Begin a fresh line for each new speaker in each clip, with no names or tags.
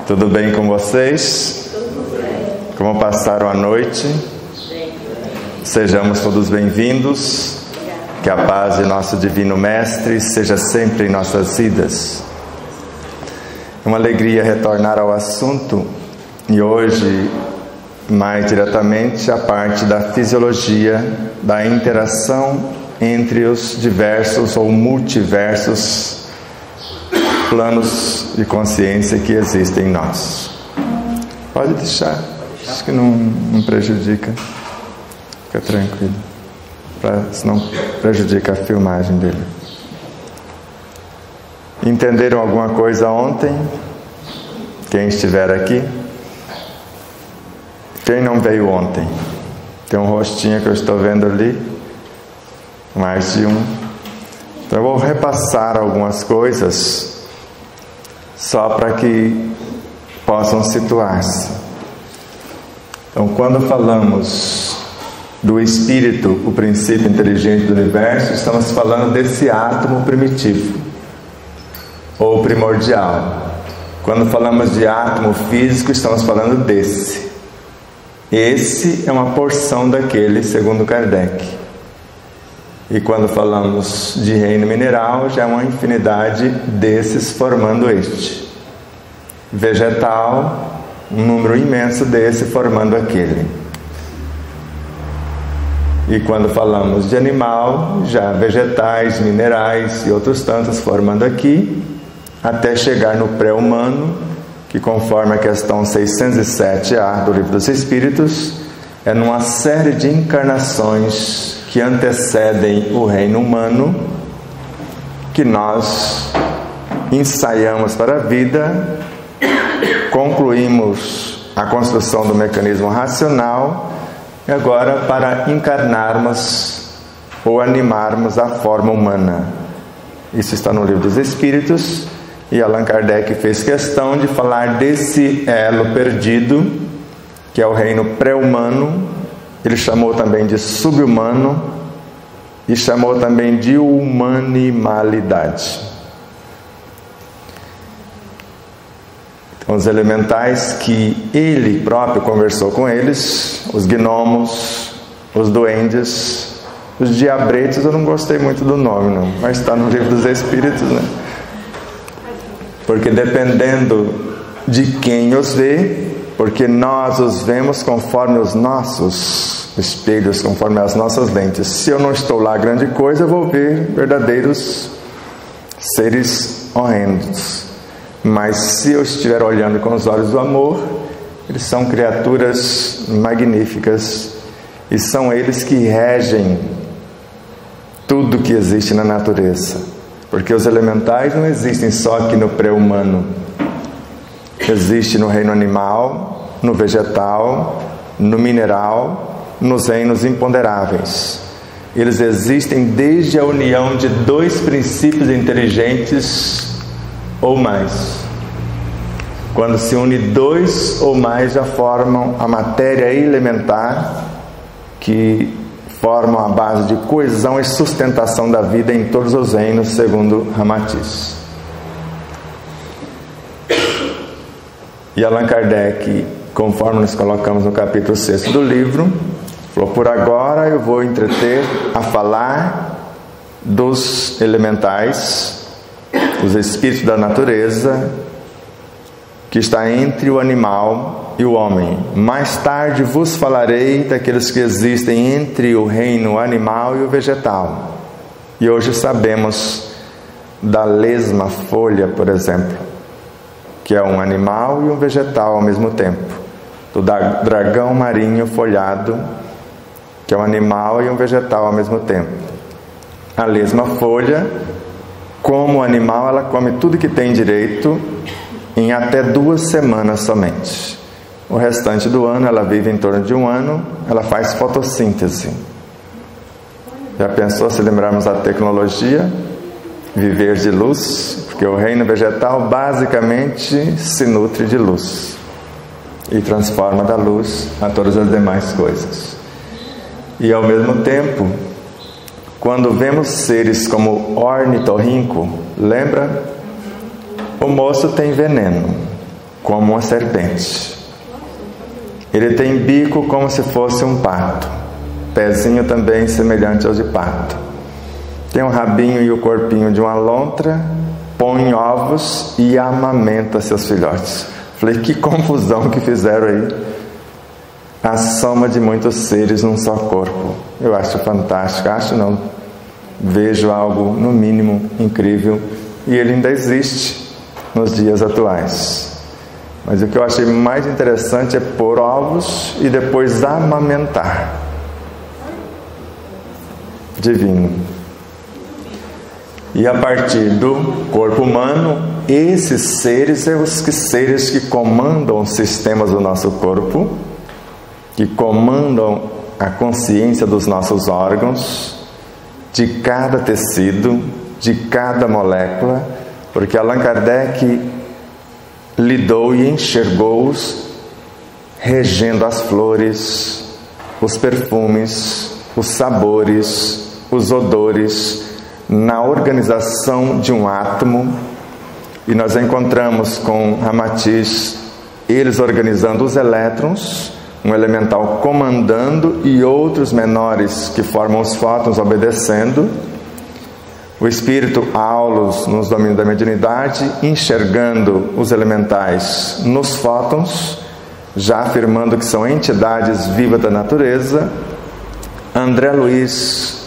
Tudo bem com vocês?
Tudo bem.
Como passaram a noite?
Bem.
Sejamos todos bem-vindos. Que a paz de nosso Divino Mestre seja sempre em nossas vidas. É uma alegria retornar ao assunto e hoje, mais diretamente, a parte da fisiologia da interação entre os diversos ou multiversos planos de consciência que existem em nós. Pode deixar, acho que não prejudica, fica tranquilo, senão prejudica a filmagem dele. Entenderam alguma coisa ontem? Quem estiver aqui? Quem não veio ontem? Tem um rostinho que eu estou vendo ali, mais de um. Então eu vou repassar algumas coisas só para que possam situar-se. Então, quando falamos do espírito, o princípio inteligente do universo, estamos falando desse átomo primitivo ou primordial. Quando falamos de átomo físico, estamos falando desse. Esse é uma porção daquele, segundo Kardec. E quando falamos de reino mineral, já é uma infinidade desses formando este. Vegetal, um número imenso desse formando aquele. E quando falamos de animal, já vegetais, minerais e outros tantos formando aqui, até chegar no pré-humano, que conforme a questão 607A do Livro dos Espíritos, é numa série de encarnações que antecedem o reino humano, que nós ensaiamos para a vida, concluímos a construção do mecanismo racional, e agora para encarnarmos ou animarmos a forma humana. Isso está no Livro dos Espíritos, e Allan Kardec fez questão de falar desse elo perdido, que é o reino pré-humano. Ele chamou também de subhumano e chamou também de humanimalidade. Então, os elementais que ele próprio conversou com eles, os gnomos, os duendes, os diabretes, eu não gostei muito do nome não, mas está no Livro dos Espíritos, né? Porque dependendo de quem os vê, porque nós os vemos conforme os nossos espelhos, conforme as nossas lentes. Se eu não estou lá grande coisa, eu vou ver verdadeiros seres horrendos. Mas se eu estiver olhando com os olhos do amor, eles são criaturas magníficas e são eles que regem tudo que existe na natureza. Porque os elementais não existem só aqui no pré-humano. Existe no reino animal, no vegetal, no mineral, nos reinos imponderáveis. Eles existem desde a união de dois princípios inteligentes ou mais. Quando se une dois ou mais, já formam a matéria elementar, que formam a base de coesão e sustentação da vida em todos os reinos, segundo Ramatiz. E Allan Kardec, conforme nos colocamos no capítulo 6 do livro, falou: por agora eu vou entreter a falar dos elementais, os espíritos da natureza, que está entre o animal e o homem. Mais tarde vos falarei daqueles que existem entre o reino animal e o vegetal. E hoje sabemos da lesma folha, por exemplo, que é um animal e um vegetal ao mesmo tempo. Do dragão marinho folhado, que é um animal e um vegetal ao mesmo tempo. A lesma folha, como animal, ela come tudo que tem direito em até 2 semanas somente. O restante do ano, ela vive em torno de 1 ano, ela faz fotossíntese. Já pensou, se lembrarmos da tecnologia, viver de luz? Porque o reino vegetal basicamente se nutre de luz e transforma da luz a todas as demais coisas. E ao mesmo tempo, quando vemos seres como ornitorrinco, lembra? O moço tem veneno. como uma serpente. Ele tem bico como se fosse um pato, pezinho também semelhante ao de pato. Tem um rabinho e o corpinho de uma lontra, põe ovos e amamenta seus filhotes. Falei, que confusão que fizeram aí. A soma de muitos seres num só corpo. Eu acho fantástico, acho não. Vejo algo, no mínimo, incrível. E ele ainda existe nos dias atuais. Mas o que eu achei mais interessante é pôr ovos e depois amamentar. Divino. E a partir do corpo humano, esses seres são os seres que comandam os sistemas do nosso corpo, que comandam a consciência dos nossos órgãos, de cada tecido, de cada molécula, porque Allan Kardec lidou e enxergou-os regendo as flores, os perfumes, os sabores, os odores, na organização de um átomo. E nós encontramos com Ramatiz eles organizando os elétrons, um elemental comandando e outros menores que formam os fótons obedecendo. O espírito Aulos, nos domínios da mediunidade, enxergando os elementais nos fótons, já afirmando que são entidades vivas da natureza. André Luiz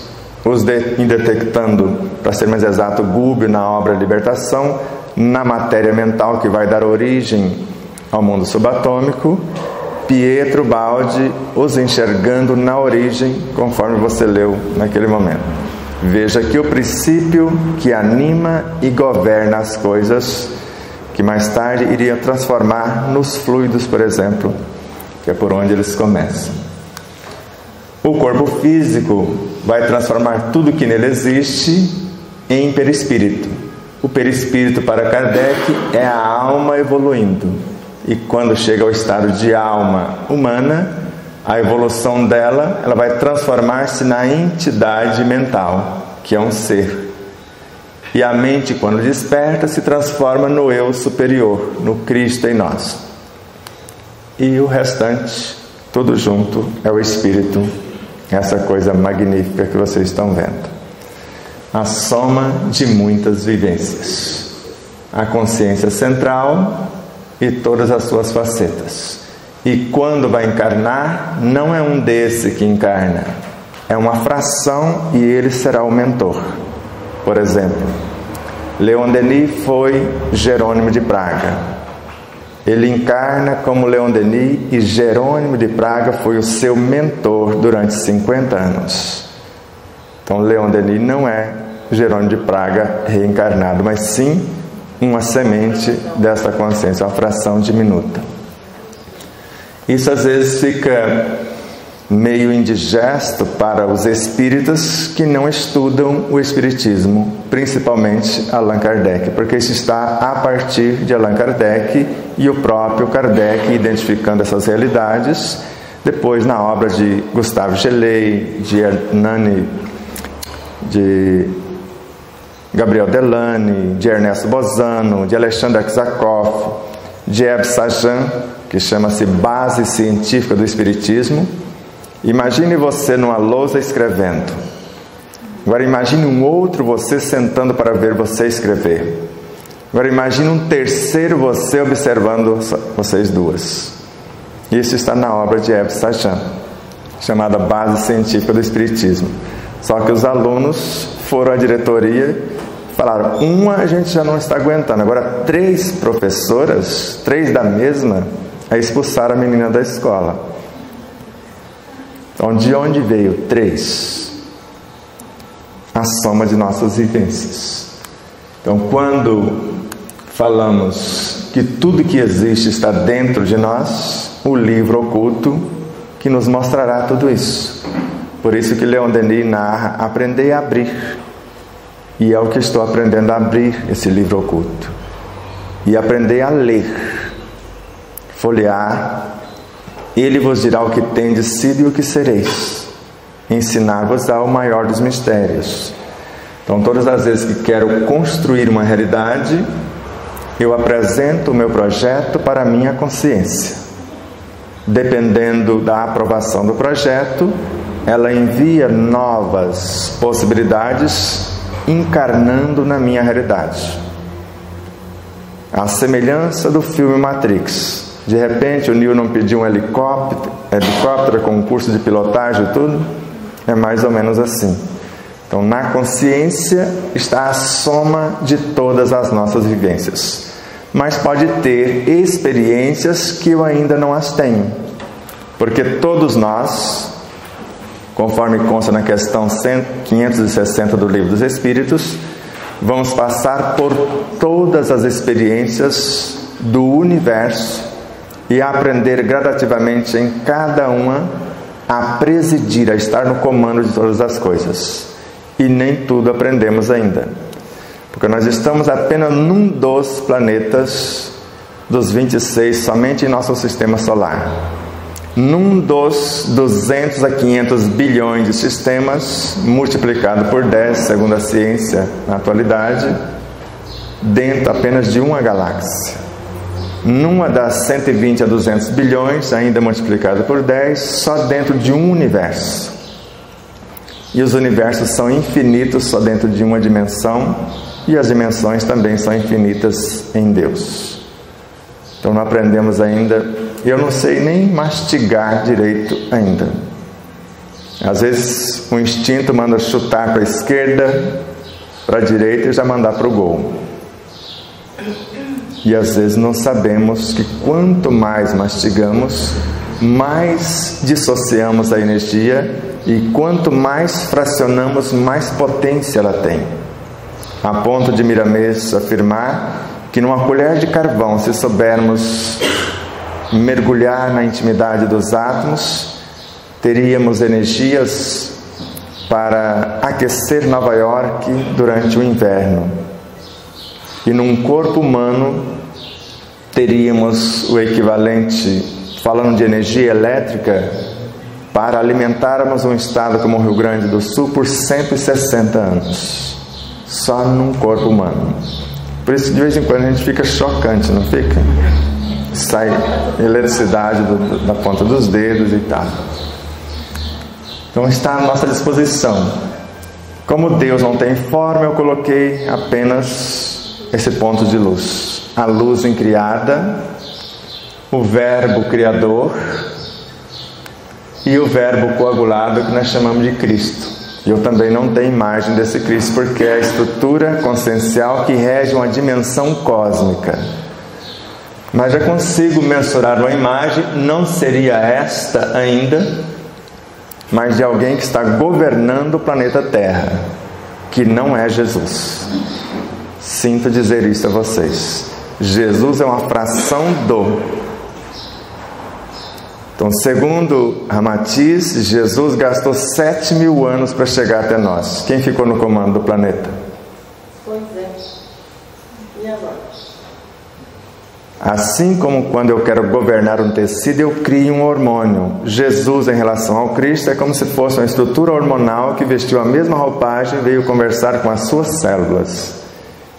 os indetectando, para ser mais exato, Gubbio na obra Libertação, na matéria mental que vai dar origem ao mundo subatômico. Pietro Baldi os enxergando na origem, conforme você leu naquele momento. Veja aqui o princípio que anima e governa as coisas, que mais tarde iria transformar nos fluidos, por exemplo, que é por onde eles começam. O corpo físico vai transformar tudo que nele existe em perispírito. O perispírito para Kardec é a alma evoluindo. E quando chega ao estado de alma humana, a evolução dela, ela vai transformar-se na entidade mental, que é um ser. E a mente, quando desperta, se transforma no eu superior, no Cristo em nós. E o restante, tudo junto, é o Espírito, essa coisa magnífica que vocês estão vendo. A soma de muitas vivências. A consciência central e todas as suas facetas. E quando vai encarnar, não é um desse que encarna, é uma fração e ele será o mentor. Por exemplo, Leon Denis foi Jerônimo de Praga. Ele encarna como Leon Denis e Jerônimo de Praga foi o seu mentor durante 50 anos. Então Leon Denis não é Jerônimo de Praga reencarnado, mas sim uma semente dessa consciência, uma fração diminuta. Isso às vezes fica meio indigesto para os espíritas que não estudam o espiritismo, principalmente Allan Kardec, porque isso está a partir de Allan Kardec e o próprio Kardec identificando essas realidades, depois na obra de Gustave Gelei, de Hernani, de Gabriel Delany, de Ernesto Bozano, de Alexandre Aksakoff, de Ebbe Sajan, que chama-se Base Científica do Espiritismo. Imagine você numa lousa escrevendo. Agora imagine um outro você sentando para ver você escrever. Agora imagine um terceiro você observando vocês duas. Isso está na obra de Ebbe Sajan, chamada Base Científica do Espiritismo. Só que os alunos foram à diretoria, falaram, uma a gente já não está aguentando, agora 3 professoras, 3 da mesma, a expulsar a menina da escola. Então, de onde veio 3? A soma de nossas vivências. Então, quando falamos que tudo que existe está dentro de nós, o livro oculto que nos mostrará tudo isso. Por isso que Leon Denis narra, aprender a abrir. E é o que estou aprendendo a abrir esse livro oculto. E aprender a ler, folhear. Ele vos dirá o que tendes sido e o que sereis. Ensinar-vos ao maior dos mistérios. Então, todas as vezes que quero construir uma realidade, eu apresento o meu projeto para a minha consciência. Dependendo da aprovação do projeto, ela envia novas possibilidades encarnando na minha realidade. A semelhança do filme Matrix. De repente o Neo não pediu um helicóptero com um curso de pilotagem e tudo. É mais ou menos assim. Então, na consciência está a soma de todas as nossas vivências. Mas pode ter experiências que eu ainda não as tenho. Porque todos nós, conforme consta na questão 560 do Livro dos Espíritos, vamos passar por todas as experiências do universo e aprender gradativamente em cada uma a presidir, a estar no comando de todas as coisas. E nem tudo aprendemos ainda, porque nós estamos apenas num dos planetas dos 26 somente em nosso sistema solar, num dos 200 a 500 bilhões de sistemas, multiplicado por 10, segundo a ciência na atualidade, dentro apenas de uma galáxia. Numa das 120 a 200 bilhões, ainda multiplicado por 10, só dentro de um universo. E os universos são infinitos só dentro de uma dimensão, e as dimensões também são infinitas em Deus. Então não aprendemos ainda. Eu não sei nem mastigar direito ainda. Às vezes o instinto manda chutar para a esquerda, para a direita e já mandar para o gol. E às vezes não sabemos que quanto mais mastigamos, mais dissociamos a energia, e quanto mais fracionamos, mais potência ela tem. A ponto de Miramês afirmar que numa colher de carvão, se soubermos mergulhar na intimidade dos átomos, teríamos energias para aquecer Nova York durante o inverno. E num corpo humano teríamos o equivalente, falando de energia elétrica, para alimentarmos um estado como o Rio Grande do Sul por 160 anos, só num corpo humano. Por isso de vez em quando a gente fica chocante, não fica? Sai eletricidade da ponta dos dedos e tal. Então está à nossa disposição. Como Deus não tem forma, eu coloquei apenas esse ponto de luz. A luz incriada, o Verbo Criador e o Verbo coagulado que nós chamamos de Cristo. E eu também não tenho imagem desse Cristo, porque é a estrutura consciencial que rege uma dimensão cósmica. Mas já consigo mensurar uma imagem, não seria esta ainda, mas de alguém que está governando o planeta Terra, que não é Jesus. Sinto dizer isso a vocês. Jesus é uma fração do. Então, segundo Ramatiz, Jesus gastou 7.000 anos para chegar até nós. Quem ficou no comando do planeta?
Pois é. E agora?
Assim como quando eu quero governar um tecido, eu crio um hormônio. Jesus, em relação ao Cristo, é como se fosse uma estrutura hormonal que vestiu a mesma roupagem e veio conversar com as suas células.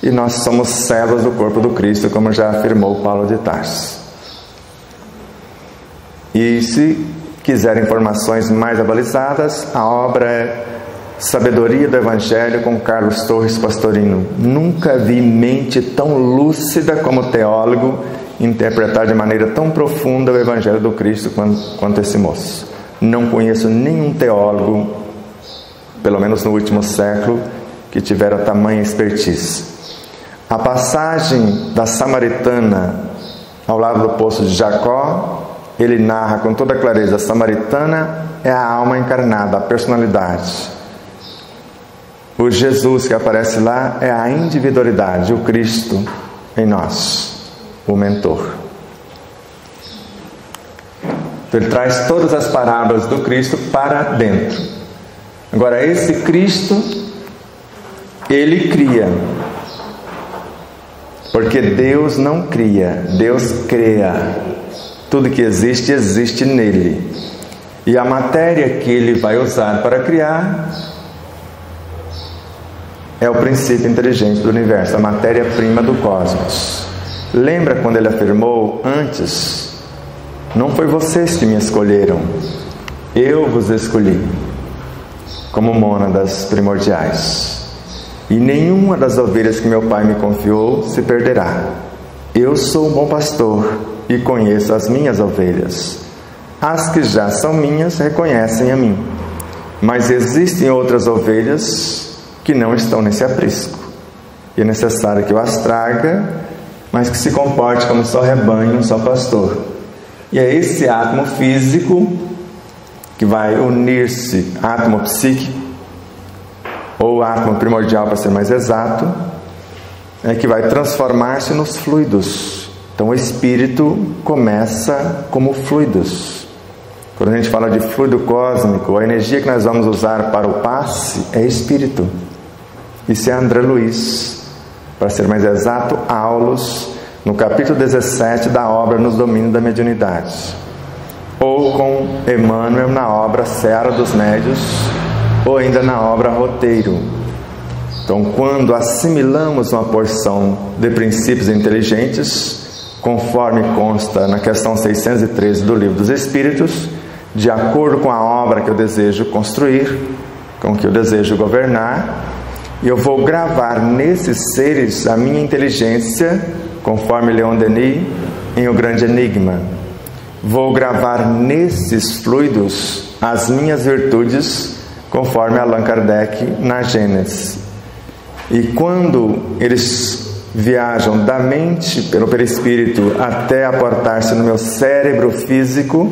E nós somos células do corpo do Cristo, como já afirmou Paulo de Tarso. E se quiser informações mais abalizadas, a obra é Sabedoria do Evangelho, com Carlos Torres Pastorino. Nunca vi mente tão lúcida como teólogo interpretar de maneira tão profunda o Evangelho do Cristo quanto esse moço. Não conheço nenhum teólogo, pelo menos no último século, que tivera tamanha expertise. A passagem da Samaritana ao lado do poço de Jacó, ele narra com toda clareza: a samaritana é a alma encarnada, a personalidade. O Jesus que aparece lá é a individualidade, o Cristo em nós, o mentor. Então ele traz todas as parábolas do Cristo para dentro. Agora, esse Cristo, ele cria. Porque Deus não cria, Deus cria. Tudo que existe, existe nele. E a matéria que ele vai usar para criar é o princípio inteligente do universo, a matéria-prima do cosmos. Lembra quando ele afirmou antes: não foi vocês que me escolheram, eu vos escolhi como mônadas primordiais, e nenhuma das ovelhas que meu Pai me confiou se perderá. Eu sou o bom pastor e conheço as minhas ovelhas. As que já são minhas reconhecem a mim, mas existem outras ovelhas que não estão nesse aprisco, e é necessário que eu as traga, mas que se comporte como só rebanho, um só pastor. E é esse átomo físico que vai unir-se, átomo psíquico, ou átomo primordial para ser mais exato, que vai transformar-se nos fluidos. Então o espírito começa como fluidos. Quando a gente fala de fluido cósmico, a energia que nós vamos usar para o passe é espírito. Isso é André Luiz, para ser mais exato, Aulos, no capítulo 17 da obra Nos Domínios da Mediunidade. Ou com Emmanuel na obra Seara dos Médios, ou ainda na obra Roteiro. Então, quando assimilamos uma porção de princípios inteligentes, conforme consta na questão 613 do Livro dos Espíritos, de acordo com a obra que eu desejo construir, com que eu desejo governar, e eu vou gravar nesses seres a minha inteligência, conforme Leon Denis, em O Grande Enigma. Vou gravar nesses fluidos as minhas virtudes, conforme Allan Kardec na Gênesis. E quando eles viajam da mente pelo perispírito até aportar-se no meu cérebro físico,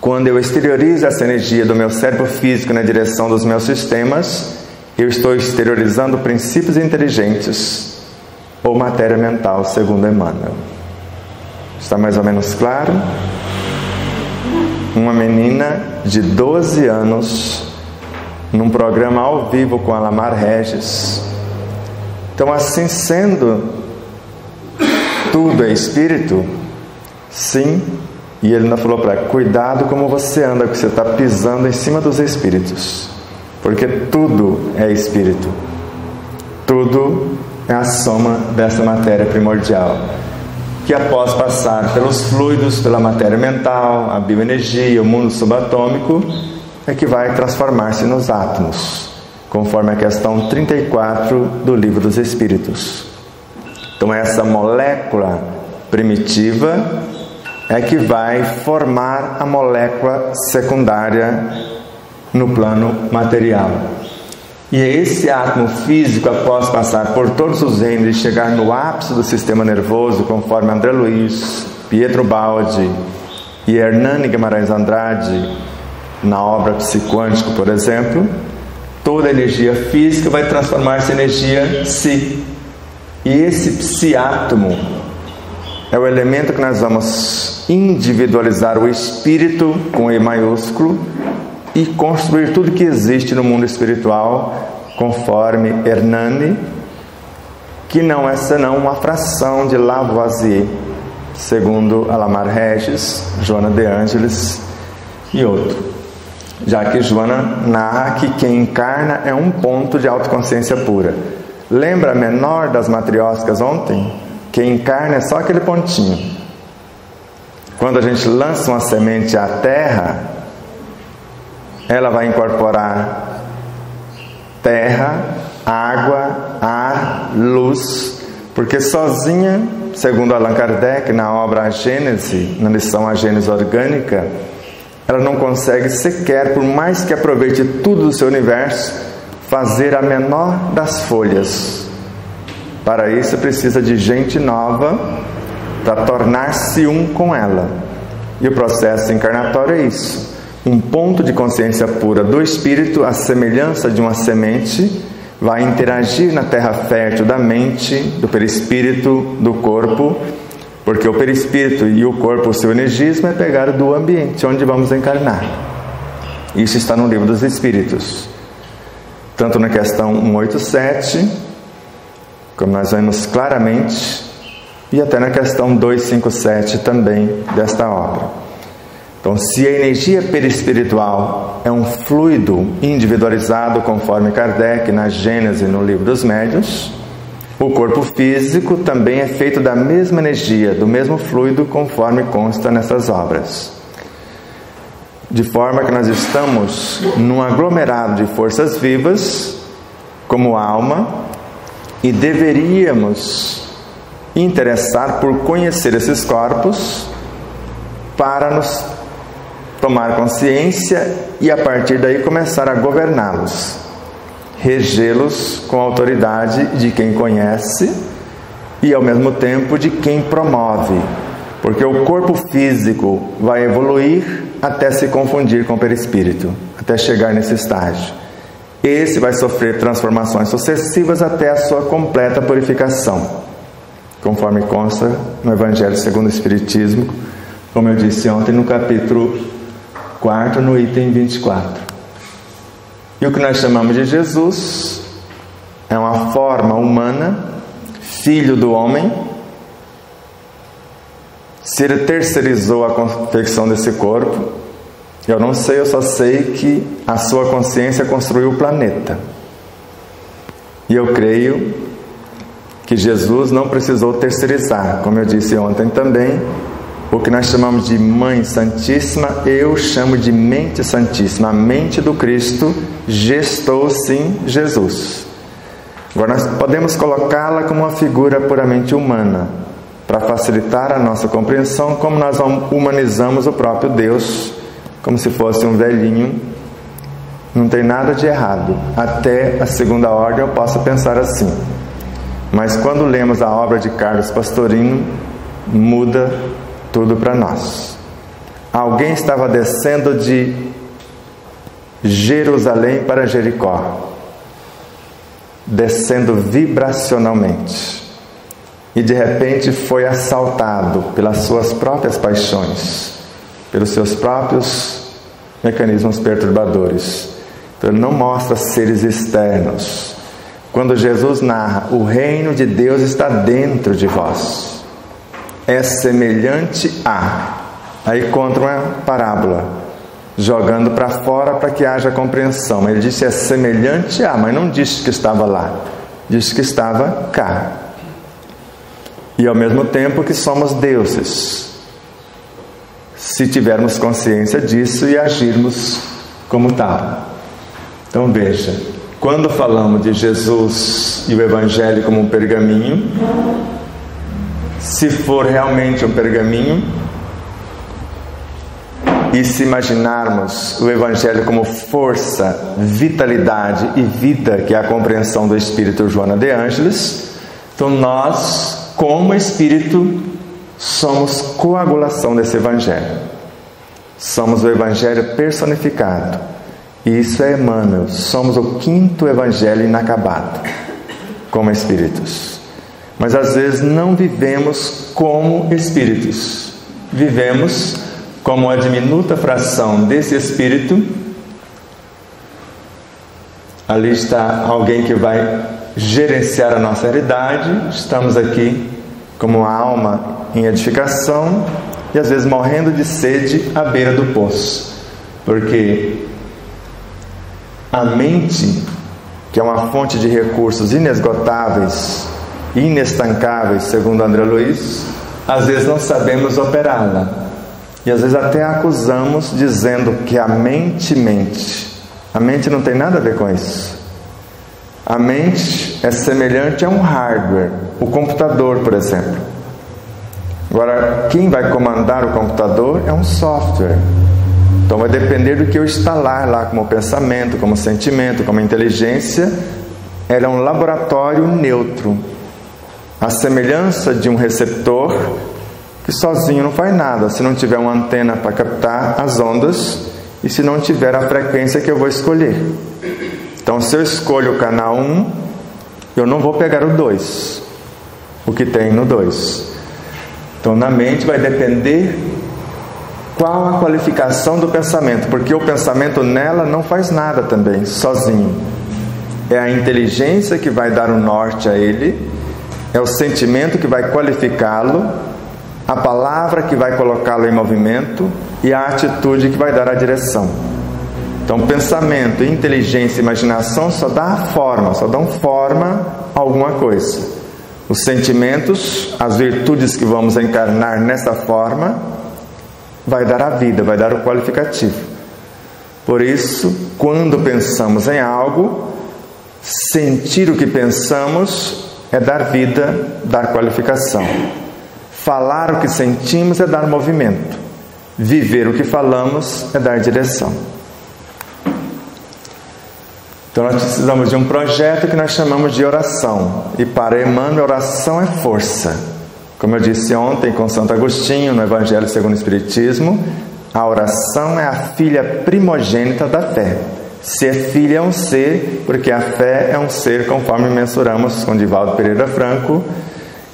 quando eu exteriorizo essa energia do meu cérebro físico na direção dos meus sistemas, eu estou exteriorizando princípios inteligentes ou matéria mental, segundo Emmanuel. Está mais ou menos claro? Uma menina de 12 anos, num programa ao vivo com Alamar Regis. Então, assim sendo, tudo é espírito? Sim. E ele ainda falou para ela: cuidado como você anda, que você está pisando em cima dos espíritos, porque tudo é espírito, tudo é a soma dessa matéria primordial, que após passar pelos fluidos, pela matéria mental, a bioenergia, o mundo subatômico, é que vai transformar-se nos átomos, conforme a questão 34 do Livro dos Espíritos. Então essa molécula primitiva é que vai formar a molécula secundária no plano material. E é esse átomo físico, após passar por todos os reinos e chegar no ápice do sistema nervoso, conforme André Luiz, Pietro Baldi e Hernani Guimarães Andrade, na obra Psiquântico, por exemplo, toda a energia física vai transformar-se em energia psi. E esse psi-átomo é o elemento que nós vamos individualizar o espírito com E maiúsculo e construir tudo que existe no mundo espiritual, conforme Hernani, que não é senão uma fração de Lavoisier, segundo Alamar Regis, Joana de Ângeles e outro. Já que Joana narra que quem encarna é um ponto de autoconsciência pura. Lembra a menor das matrióscas ontem? Quem encarna é só aquele pontinho. Quando a gente lança uma semente à terra, ela vai incorporar terra, água, ar, luz, porque sozinha, segundo Allan Kardec, na obra A Gênese, na lição A Gênese Orgânica, ela não consegue sequer, por mais que aproveite tudo do seu universo, fazer a menor das folhas. Para isso precisa de gente nova para tornar-se um com ela. E o processo encarnatório é isso. Um ponto de consciência pura do espírito, à semelhança de uma semente, vai interagir na terra fértil da mente, do perispírito, do corpo, porque o perispírito e o corpo, o seu energismo, é pegado do ambiente onde vamos encarnar. Isso está no Livro dos Espíritos. Tanto na questão 187, como nós vemos claramente, e até na questão 257 também desta obra. Então, se a energia perispiritual é um fluido individualizado, conforme Kardec na Gênese, no Livro dos Médiuns, O corpo físico também é feito da mesma energia, do mesmo fluido, conforme consta nessas obras. De forma que nós estamos num aglomerado de forças vivas, como alma, e deveríamos interessar por conhecer esses corpos para nos tomar consciência e a partir daí começar a governá-los, regê-los com a autoridade de quem conhece e ao mesmo tempo de quem promove, porque o corpo físico vai evoluir até se confundir com o perispírito, até chegar nesse estágio. Esse vai sofrer transformações sucessivas até a sua completa purificação, conforme consta no Evangelho segundo o Espiritismo, como eu disse ontem no capítulo 4, no item 24. E o que nós chamamos de Jesus é uma forma humana, filho do homem. Se ele terceirizou a confecção desse corpo, eu não sei, eu só sei que a sua consciência construiu o planeta. E eu creio que Jesus não precisou terceirizar, como eu disse ontem também. O que nós chamamos de Mãe Santíssima, eu chamo de Mente Santíssima. A mente do Cristo gestou sim Jesus. Agora nós podemos colocá-la como uma figura puramente humana, para facilitar a nossa compreensão, como nós humanizamos o próprio Deus, como se fosse um velhinho. Não tem nada de errado. Até a segunda ordem eu posso pensar assim. Mas quando lemos a obra de Carlos Pastorino, muda tudo para nós. Alguém estava descendo de Jerusalém para Jericó, descendo vibracionalmente, e de repente foi assaltado pelas suas próprias paixões, pelos seus próprios mecanismos perturbadores. Então ele não mostra seres externos. Quando Jesus narra, o reino de Deus está dentro de vós, é semelhante a... Aí conta uma parábola, jogando para fora para que haja compreensão. Ele disse é semelhante a, mas não disse que estava lá, disse que estava cá. E ao mesmo tempo que somos deuses, se tivermos consciência disso e agirmos como tal. Então veja, quando falamos de Jesus e o Evangelho como um pergaminho, se for realmente um pergaminho, e se imaginarmos o Evangelho como força, vitalidade e vida, que é a compreensão do Espírito Joana de Ângeles, então nós, como Espírito, somos coagulação desse Evangelho. Somos o Evangelho personificado. E isso é Emmanuel. Somos o 5º Evangelho inacabado, como Espíritos. Mas às vezes não vivemos como Espíritos. Vivemos como a diminuta fração desse Espírito. Ali está alguém que vai gerenciar a nossa realidade. Estamos aqui como uma alma em edificação e às vezes morrendo de sede à beira do poço, porque a mente, que é uma fonte de recursos inesgotáveis, inestancáveis, segundo André Luiz, às vezes não sabemos operá-la e às vezes até a acusamos dizendo que a mente mente. A mente não tem nada a ver com isso. A mente é semelhante a um hardware, o computador, por exemplo. Agora, quem vai comandar o computador é um software. Então vai depender do que eu instalar lá como pensamento, como sentimento, como inteligência. Ela é um laboratório neutro, a semelhança de um receptor que sozinho não faz nada, se não tiver uma antena para captar as ondas e se não tiver a frequência que eu vou escolher. Então se eu escolho o canal 1, eu não vou pegar o 2, o que tem no 2. Então na mente vai depender qual a qualificação do pensamento, porque o pensamento nela não faz nada também, sozinho. É a inteligência que vai dar o norte a ele, é o sentimento que vai qualificá-lo, a palavra que vai colocá-lo em movimento e a atitude que vai dar a direção. Então pensamento, inteligência e imaginação só dão forma a alguma coisa. os sentimentos, as virtudes que vamos encarnar nessa forma, vai dar a vida, vai dar o qualificativo. Por isso, quando pensamos em algo, sentir o que pensamos é dar vida, dar qualificação. Falar o que sentimos é dar movimento. Viver o que falamos é dar direção. Então nós precisamos de um projeto que nós chamamos de oração. E para Emmanuel, oração é força. Como eu disse ontem com Santo Agostinho, no Evangelho segundo o Espiritismo, a oração é a filha primogênita da fé. Se é filha, é um ser, porque a fé é um ser, conforme mensuramos com Divaldo Pereira Franco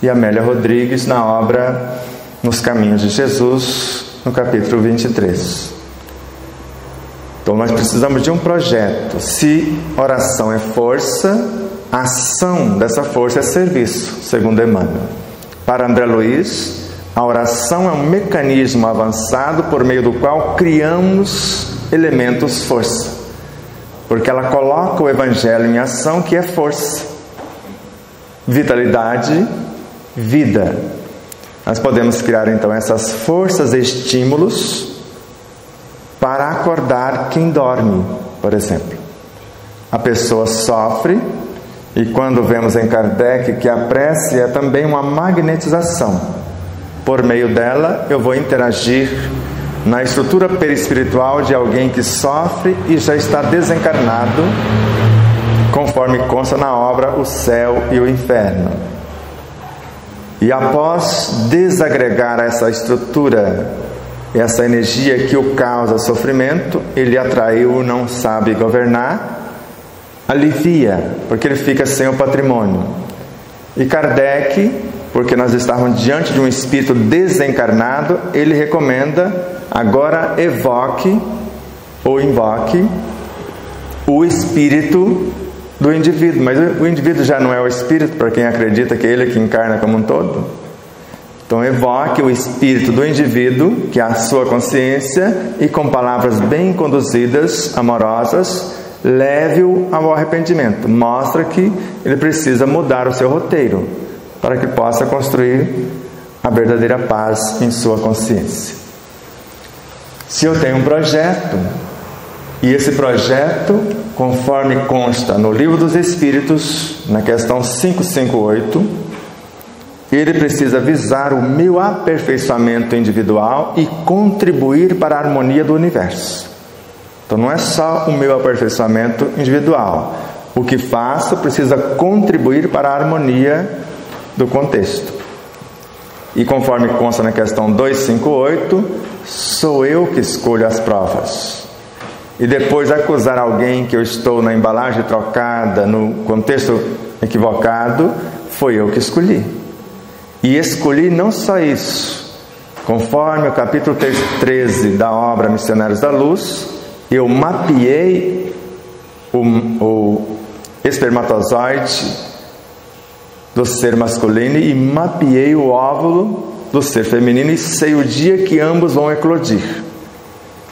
e Amélia Rodrigues na obra Nos Caminhos de Jesus, no capítulo 23. Então nós precisamos de um projeto. Se oração é força, a ação dessa força é serviço, segundo Emmanuel. Para André Luiz, a oração é um mecanismo avançado por meio do qual criamos elementos força, porque ela coloca o Evangelho em ação, que é força, vitalidade, vida. Nós podemos criar então essas forças e estímulos para acordar quem dorme, por exemplo. A pessoa sofre, e quando vemos em Kardec que a prece é também uma magnetização. Por meio dela eu vou interagir na estrutura perispiritual de alguém que sofre e já está desencarnado, conforme consta na obra O Céu e o Inferno. E após desagregar essa estrutura, essa energia que o causa sofrimento, ele atraiu, não sabe governar, alivia, porque ele fica sem o patrimônio. E Kardec, porque nós estávamos diante de um espírito desencarnado, ele recomenda, agora evoque ou invoque o espírito do indivíduo. Mas o indivíduo já não é o espírito, para quem acredita que ele é que encarna como um todo. Então evoque o espírito do indivíduo, que é a sua consciência, e com palavras bem conduzidas, amorosas, leve-o ao arrependimento. Mostra que ele precisa mudar o seu roteiro, para que possa construir a verdadeira paz em sua consciência. Se eu tenho um projeto, e esse projeto, conforme consta no Livro dos Espíritos, na questão 558, ele precisa visar o meu aperfeiçoamento individual e contribuir para a harmonia do universo. Então não é só o meu aperfeiçoamento individual. O que faço precisa contribuir para a harmonia do contexto. E conforme consta na questão 258, sou eu que escolho as provas. E depois acusar alguém que eu estou na embalagem trocada, no contexto equivocado, foi eu que escolhi. E escolhi não só isso, conforme o capítulo 13 da obra Missionários da Luz, eu mapeei o espermatozoide do ser masculino e mapeei o óvulo do ser feminino e sei o dia que ambos vão eclodir.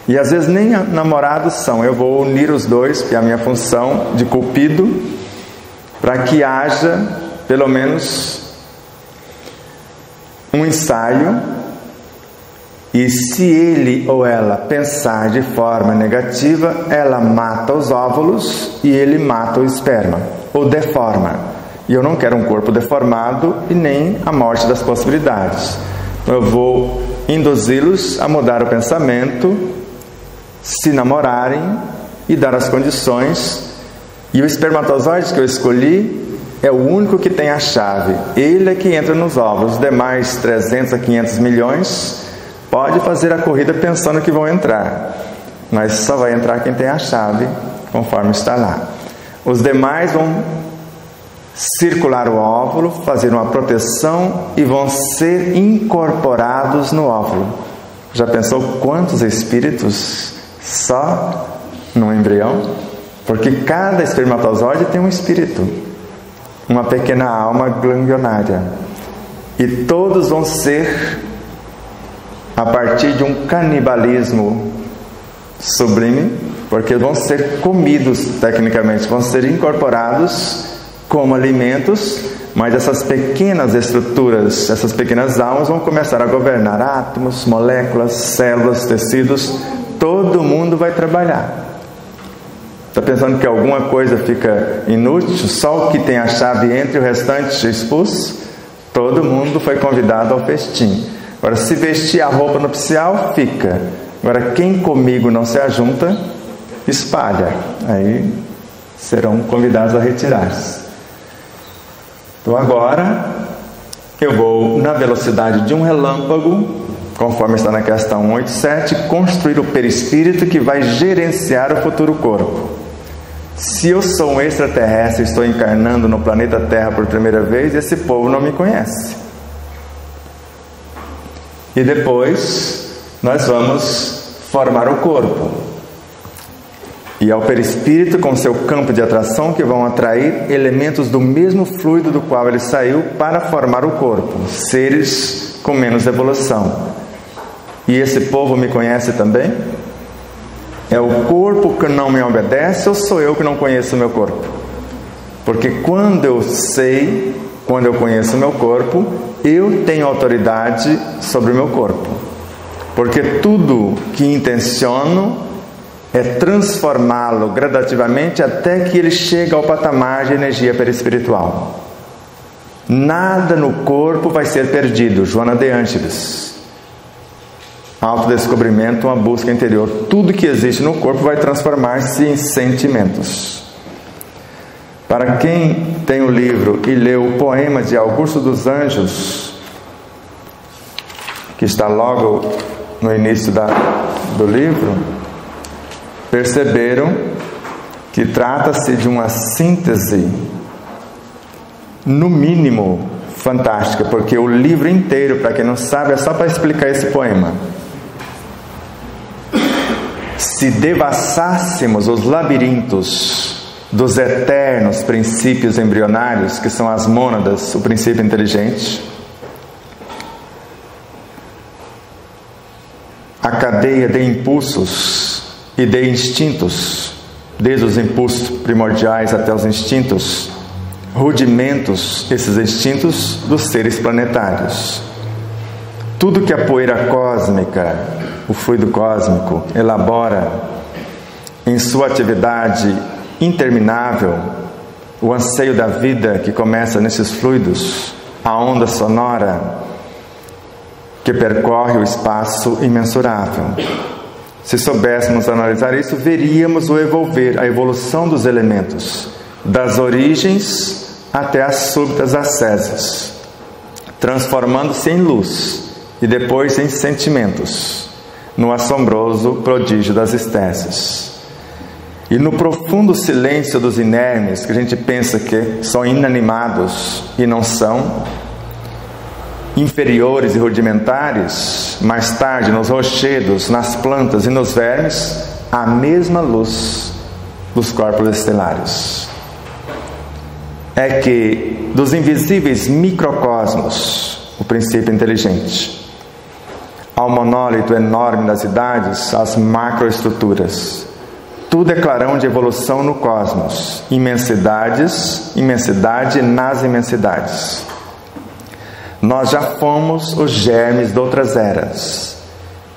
E às vezes nem namorados são, eu vou unir os dois, que é a minha função de cupido, para que haja pelo menos um ensaio, e se ele ou ela pensar de forma negativa, ela mata os óvulos e ele mata o esperma, ou deforma. E eu não quero um corpo deformado e nem a morte das possibilidades. Então eu vou induzi-los a mudar o pensamento, se namorarem e dar as condições. E o espermatozoide que eu escolhi é o único que tem a chave. Ele é que entra nos óvulos. Os demais 300 a 500 milhões pode fazer a corrida pensando que vão entrar, mas só vai entrar quem tem a chave, conforme está lá. Os demais vão circular o óvulo, fazer uma proteção e vão ser incorporados no óvulo. Já pensou quantos espíritos só no embrião? Porque cada espermatozoide tem um espírito, uma pequena alma ganglionária, e todos vão ser, a partir de um canibalismo sublime, porque vão ser comidos tecnicamente, vão ser incorporados como alimentos, Mas essas pequenas estruturas, essas pequenas almas vão começar a governar átomos, moléculas, células, tecidos. Todo mundo vai trabalhar. Está pensando que alguma coisa fica inútil? Só o que tem a chave entra e o restante expulso? Todo mundo foi convidado ao festim. Agora, se vestir a roupa nupcial, fica. Agora, quem comigo não se ajunta, espalha. Aí serão convidados a retirar-se. Então agora, eu vou na velocidade de um relâmpago, conforme está na questão 187, construir o perispírito que vai gerenciar o futuro corpo. Se eu sou um extraterrestre e estou encarnando no planeta Terra por primeira vez, esse povo não me conhece. E depois nós vamos formar o corpo. E é o perispírito com seu campo de atração que vão atrair elementos do mesmo fluido do qual ele saiu para formar o corpo, seres com menos evolução. E esse povo me conhece também? É o corpo que não me obedece ou sou eu que não conheço o meu corpo? Porque quando eu sei, quando eu conheço o meu corpo, eu tenho autoridade sobre o meu corpo. Porque tudo que intenciono é transformá-lo gradativamente até que ele chegue ao patamar de energia perispiritual. Nada no corpo vai ser perdido. Joana de Ângeles. Autodescobrimento, uma busca interior. Tudo que existe no corpo vai transformar-se em sentimentos. Para quem tem o livro e leu o poema de Augusto dos Anjos, que está logo no início do livro, perceberam que trata-se de uma síntese, no mínimo, fantástica, porque o livro inteiro, para quem não sabe, é só para explicar esse poema. Se devassássemos os labirintos dos eternos princípios embrionários, que são as mônadas, o princípio inteligente, a cadeia de impulsos e de instintos, desde os impulsos primordiais até os instintos, rudimentos, esses instintos dos seres planetários. Tudo que a poeira cósmica, o fluido cósmico, elabora em sua atividade interminável, o anseio da vida que começa nesses fluidos, a onda sonora que percorre o espaço imensurável. Se soubéssemos analisar isso, veríamos o evolver, a evolução dos elementos, das origens até as súbitas asceses, transformando-se em luz e depois em sentimentos, no assombroso prodígio das espécies. E no profundo silêncio dos inermes, que a gente pensa que são inanimados e não são, inferiores e rudimentares, mais tarde nos rochedos, nas plantas e nos vermes, a mesma luz dos corpos estelares. É que dos invisíveis microcosmos, o princípio inteligente, ao monólito enorme das idades, as macroestruturas, tudo é clarão de evolução no cosmos, imensidade nas imensidades. Nós já fomos os germes de outras eras,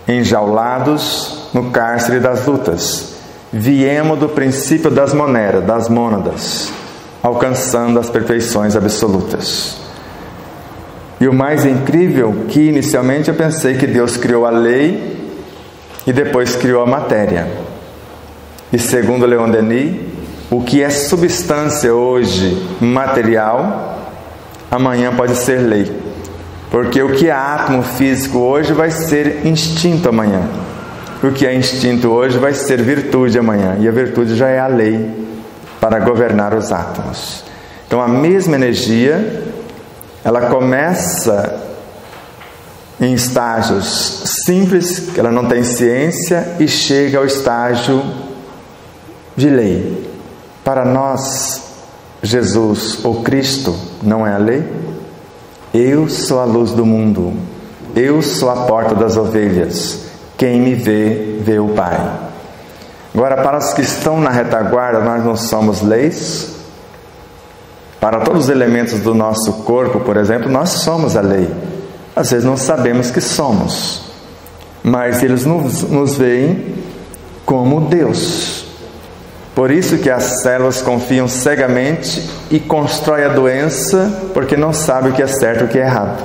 enjaulados no cárcere das lutas. Viemos do princípio das mônadas, alcançando as perfeições absolutas. E o mais incrível, que inicialmente eu pensei que Deus criou a lei e depois criou a matéria. E segundo Leon Denis, o que é substância hoje material, amanhã pode ser lei. Porque o que é átomo físico hoje vai ser instinto amanhã. O que é instinto hoje vai ser virtude amanhã. E a virtude já é a lei para governar os átomos. Então a mesma energia, ela começa em estágios simples, que ela não tem ciência, e chega ao estágio de lei. Para nós, Jesus ou Cristo não é a lei? Eu sou a luz do mundo, eu sou a porta das ovelhas, quem me vê, vê o Pai. Agora, para os que estão na retaguarda, nós não somos leis? Para todos os elementos do nosso corpo, por exemplo, nós somos a lei. Às vezes não sabemos que somos, mas eles nos veem como Deus. Por isso que as células confiam cegamente e constroem a doença, porque não sabem o que é certo e o que é errado.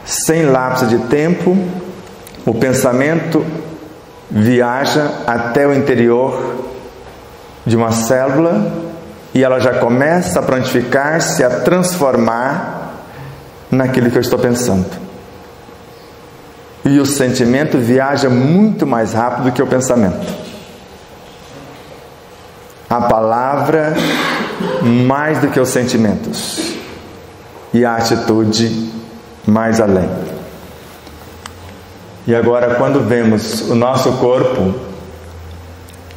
Sem lapso de tempo, o pensamento viaja até o interior de uma célula e ela já começa a prontificar-se, a transformar naquilo que eu estou pensando. E o sentimento viaja muito mais rápido do que o pensamento. A palavra mais do que os sentimentos. E a atitude mais além. E agora, quando vemos o nosso corpo,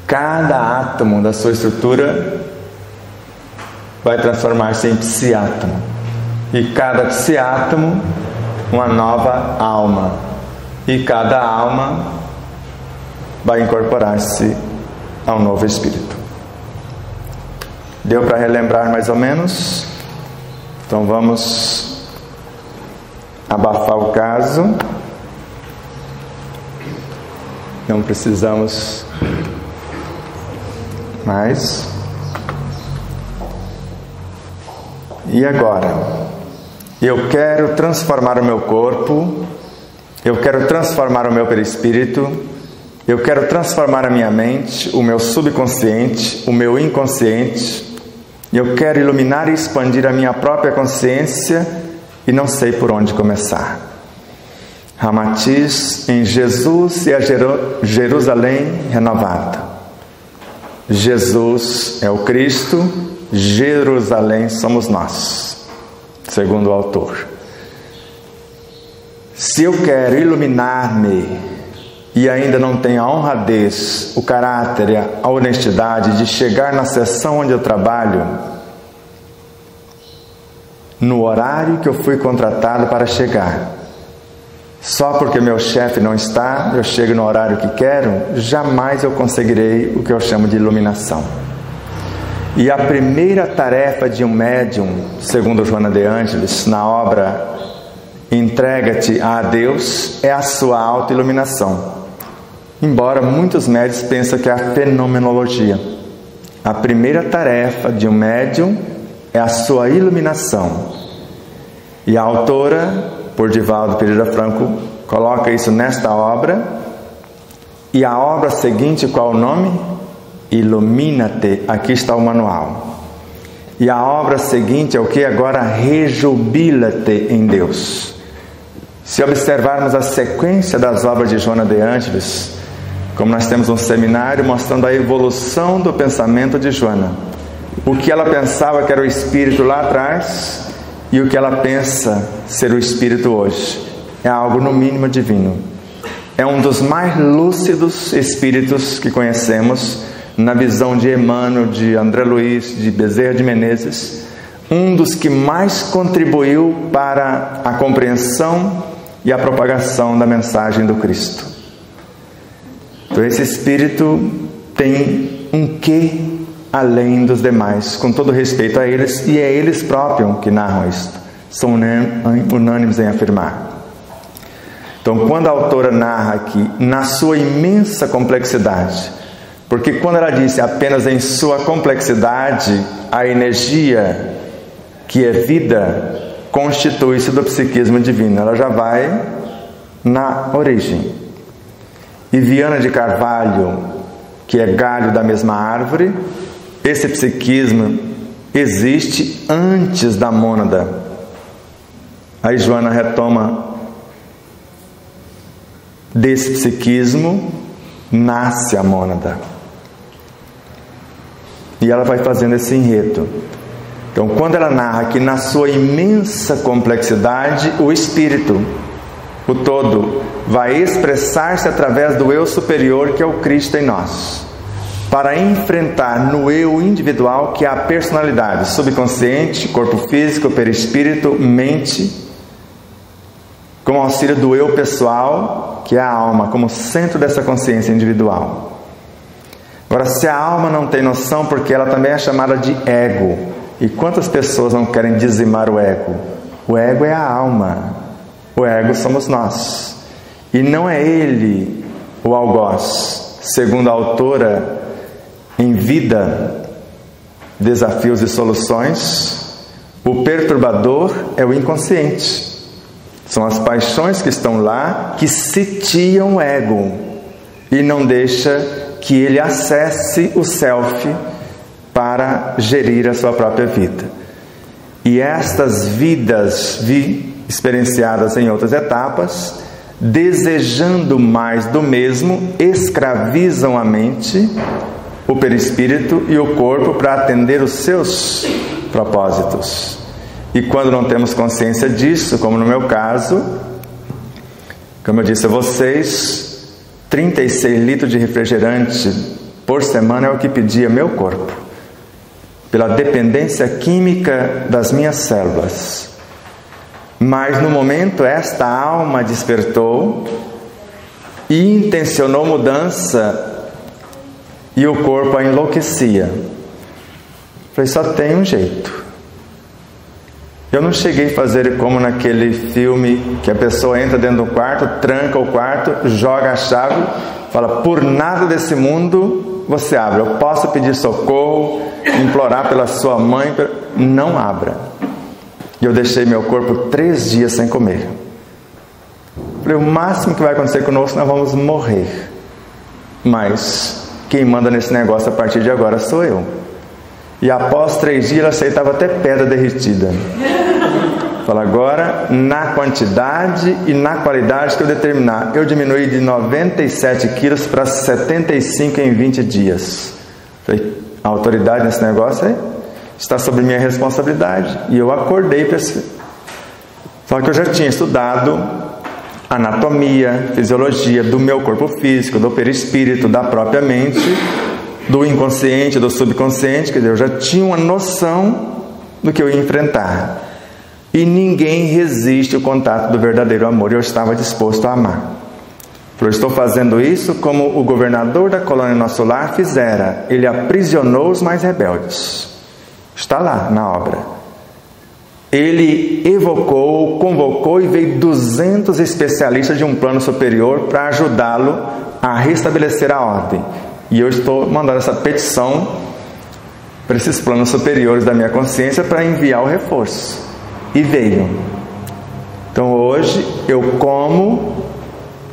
cada átomo da sua estrutura vai transformar-se em psiátomo. E cada psiátomo, uma nova alma. E cada alma vai incorporar-se a um novo espírito. Deu para relembrar mais ou menos? Então vamos abafar o caso. Não precisamos mais. E agora? Eu quero transformar o meu corpo, eu quero transformar o meu perispírito, eu quero transformar a minha mente, o meu subconsciente, o meu inconsciente. Eu quero iluminar e expandir a minha própria consciência e não sei por onde começar. Ramatiz em Jesus e a Jerusalém renovada. Jesus é o Cristo, Jerusalém somos nós, segundo o autor. Se eu quero iluminar-me e ainda não tenho a honradez, o caráter e a honestidade de chegar na sessão onde eu trabalho, no horário que eu fui contratado para chegar, só porque meu chefe não está, eu chego no horário que quero, jamais eu conseguirei o que eu chamo de iluminação. E a primeira tarefa de um médium, segundo Joana de Ângeles, na obra Entrega-te a Deus, é a sua autoiluminação. Embora muitos médiuns pensem que é a fenomenologia. A primeira tarefa de um médium é a sua iluminação. E a autora, por Divaldo Pereira Franco, coloca isso nesta obra. E a obra seguinte, qual o nome? Ilumina-te. Aqui está o manual. E a obra seguinte é o que? Agora, rejubila-te em Deus. Se observarmos a sequência das obras de Joana de Ângeles, como nós temos um seminário mostrando a evolução do pensamento de Joana, o que ela pensava que era o espírito lá atrás e o que ela pensa ser o espírito hoje, é algo no mínimo divino. É um dos mais lúcidos espíritos que conhecemos, na visão de Emmanuel, de André Luiz, de Bezerra de Menezes, um dos que mais contribuiu para a compreensão e a propagação da mensagem do Cristo. Então esse espírito tem um quê além dos demais, com todo respeito a eles, e é eles próprios que narram isto, são unânimes em afirmar. Então quando a autora narra aqui, na sua imensa complexidade, porque quando ela disse apenas em sua complexidade, a energia que é vida constitui-se do psiquismo divino. Ela já vai na origem. E Viana de Carvalho, que é galho da mesma árvore, esse psiquismo existe antes da mônada. Aí Joana retoma: desse psiquismo nasce a mônada. E ela vai fazendo esse enredo. Então, quando ela narra que na sua imensa complexidade, o espírito, o todo, vai expressar-se através do eu superior, que é o Cristo em nós, para enfrentar no eu individual, que é a personalidade, subconsciente, corpo físico, perispírito, mente, com o auxílio do eu pessoal, que é a alma, como centro dessa consciência individual. Agora, se a alma não tem noção, porque ela também é chamada de ego, E quantas pessoas não querem dizimar o ego? O ego é a alma. O ego somos nós. E não é ele o algoz. Segundo a autora em Vida, Desafios e Soluções, o perturbador é o inconsciente. São as paixões que estão lá, que sitiam o ego e não deixa que ele acesse o self para gerir a sua própria vida. E estas vidas experienciadas em outras etapas, desejando mais do mesmo, escravizam a mente, o perispírito e o corpo para atender os seus propósitos. E quando não temos consciência disso, como no meu caso, como eu disse a vocês, 36 litros de refrigerante por semana é o que pedia meu corpo, pela dependência química das minhas células. Mas no momento esta alma despertou e intencionou mudança e o corpo a enlouquecia. Falei, só tem um jeito. Eu não cheguei a fazer como naquele filme que a pessoa entra dentro do quarto, tranca o quarto, joga a chave, fala, por nada desse mundo você abre. Eu posso pedir socorro, implorar pela sua mãe, não abra. E eu deixei meu corpo 3 dias sem comer. Falei, o máximo que vai acontecer conosco, nós vamos morrer. Mas quem manda nesse negócio a partir de agora sou eu. E após 3 dias, ela aceitava até pedra derretida. Fala, agora, na quantidade e na qualidade que eu determinar. Eu diminuí de 97 quilos para 75 em 20 dias. Falei, a autoridade nesse negócio está sobre minha responsabilidade. E eu acordei para esse... Só que eu já tinha estudado anatomia, fisiologia do meu corpo físico, do perispírito, da própria mente, do inconsciente, do subconsciente. Quer dizer, eu já tinha uma noção do que eu ia enfrentar. E ninguém resiste ao contato do verdadeiro amor. Eu estava disposto a amar. Eu estou fazendo isso como o governador da colônia Nosso Lar fizera. Ele aprisionou os mais rebeldes. Está lá na obra. Ele evocou, convocou e veio 200 especialistas de um plano superior para ajudá-lo a restabelecer a ordem. E eu estou mandando essa petição para esses planos superiores da minha consciência para enviar o reforço. E veio. Então hoje eu como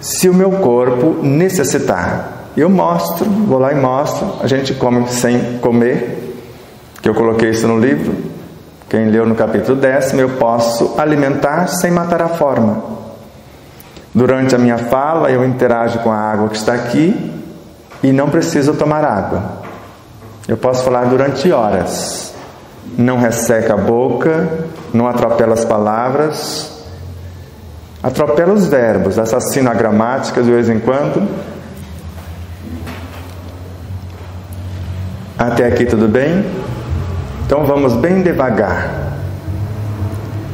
se o meu corpo necessitar. Eu mostro, vou lá e mostro. A gente come sem comer, que eu coloquei isso no livro. Quem leu no capítulo 10, eu posso alimentar sem matar a forma. Durante a minha fala eu interajo com a água que está aqui e não preciso tomar água. Eu posso falar durante horas. Não resseca a boca, não atropela as palavras, atropela os verbos, assassina a gramática de vez em quando. Até aqui tudo bem? Então vamos bem devagar.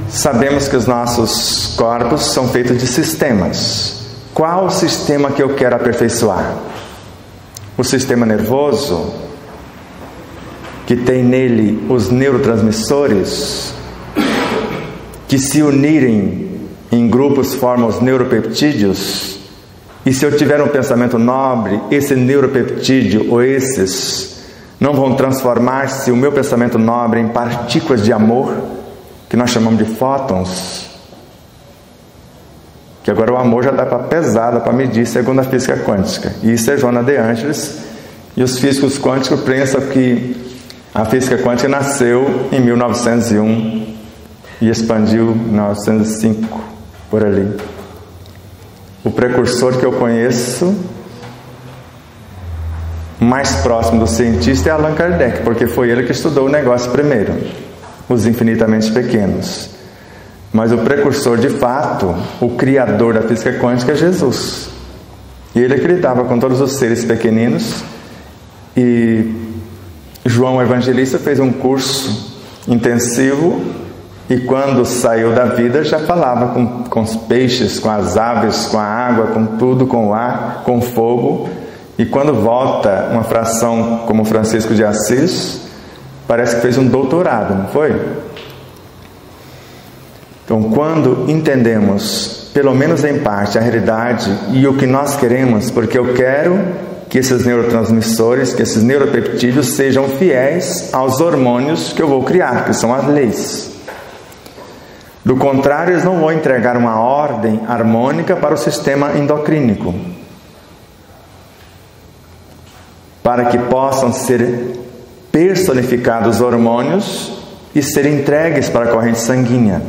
Sabemos que os nossos corpos são feitos de sistemas. Qual o sistema que eu quero aperfeiçoar? O sistema nervoso, que tem nele os neurotransmissores, que se unirem em grupos formam os neuropeptídeos, e se eu tiver um pensamento nobre, esse neuropeptídeo ou esses não vão transformar-se, o meu pensamento nobre, em partículas de amor, que nós chamamos de fótons, que agora o amor já dá para pesada, para medir segundo a física quântica. E isso é Joana de Angelis, e os físicos quânticos pensam que a física quântica nasceu em 1901 e expandiu em 1905, por ali. O precursor que eu conheço mais próximo do cientista é Allan Kardec, porque foi ele que estudou o negócio primeiro, os infinitamente pequenos. Mas o precursor de fato, o criador da física quântica é Jesus. E ele é que lidava com todos os seres pequeninos. E João Evangelista fez um curso intensivo e quando saiu da vida já falava com os peixes, com as aves, com a água, com tudo, com o ar, com o fogo. E quando volta uma fração como Francisco de Assis, Parece que fez um doutorado, não foi? Então, quando entendemos, pelo menos em parte, a realidade e o que nós queremos, porque eu quero que esses neurotransmissores, que esses neuropeptídeos sejam fiéis aos hormônios que eu vou criar, que são as leis. Do contrário, eles não vão entregar uma ordem harmônica para o sistema endocrínico, para que possam ser personificados hormônios e serem entregues para a corrente sanguínea,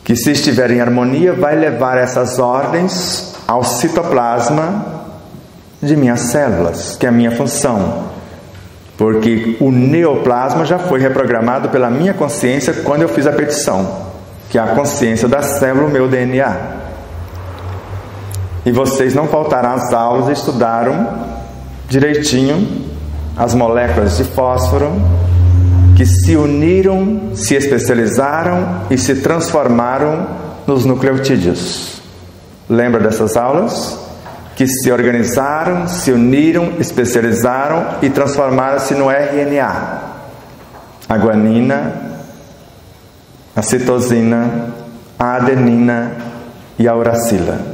que, se estiver em harmonia, vai levar essas ordens ao citoplasma de minhas células, que é a minha função, porque o neoplasma já foi reprogramado pela minha consciência quando eu fiz a petição, que é a consciência da célula, o meu DNA. E vocês não faltarão às aulas e estudaram direitinho as moléculas de fósforo que se uniram, se especializaram e se transformaram nos nucleotídeos. Lembra dessas aulas? Que se organizaram, se uniram, especializaram e transformaram-se no RNA. A guanina, a citosina, a adenina e a uracila.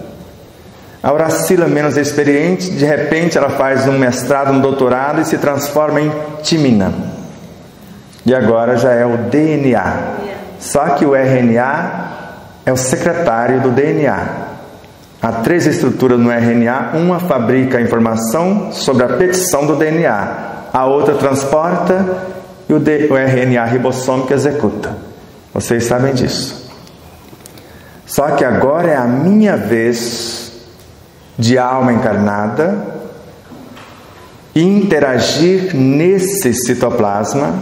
A uracila, menos experiente, de repente ela faz um mestrado, um doutorado e se transforma em timina. E agora já é o DNA. Só que o RNA é o secretário do DNA. Há 3 estruturas no RNA. Uma fabrica a informação sobre a petição do DNA. A outra transporta e o RNA ribossômico executa. Vocês sabem disso. Só que agora é a minha vez de alma encarnada interagir nesse citoplasma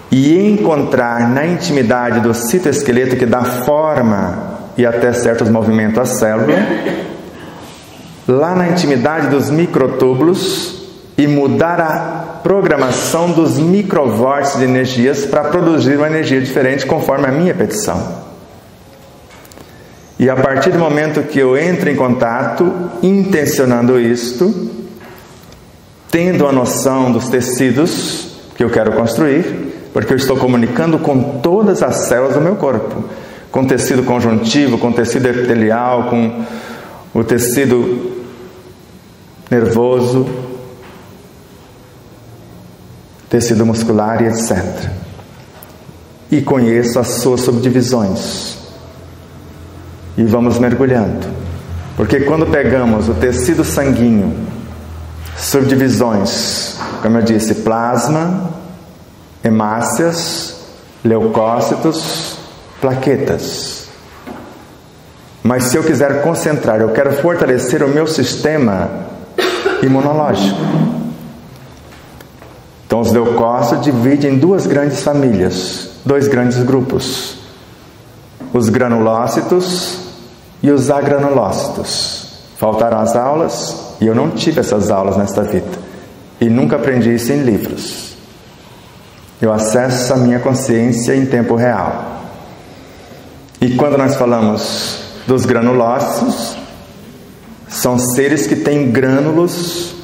e encontrar na intimidade do citoesqueleto, que dá forma e até certos movimentos à célula, lá na intimidade dos microtúbulos, e mudar a programação dos microvórtices de energias para produzir uma energia diferente conforme a minha petição. E a partir do momento que eu entro em contato, intencionando isto, tendo a noção dos tecidos que eu quero construir, porque eu estou comunicando com todas as células do meu corpo, com tecido conjuntivo, com tecido epitelial, com o tecido nervoso, tecido muscular e etc. E conheço as suas subdivisões. E vamos mergulhando. Porque quando pegamos o tecido sanguíneo, subdivisões, como eu disse, plasma, hemácias, leucócitos, plaquetas. Mas se eu quiser concentrar, eu quero fortalecer o meu sistema imunológico. Então os leucócitos dividem em 2 grandes famílias, 2 grandes grupos. Os granulócitos e os agranulócitos. Faltaram as aulas e eu não tive essas aulas nesta vida. E nunca aprendi isso em livros. Eu acesso a minha consciência em tempo real. E quando nós falamos dos granulócitos, são seres que têm grânulos,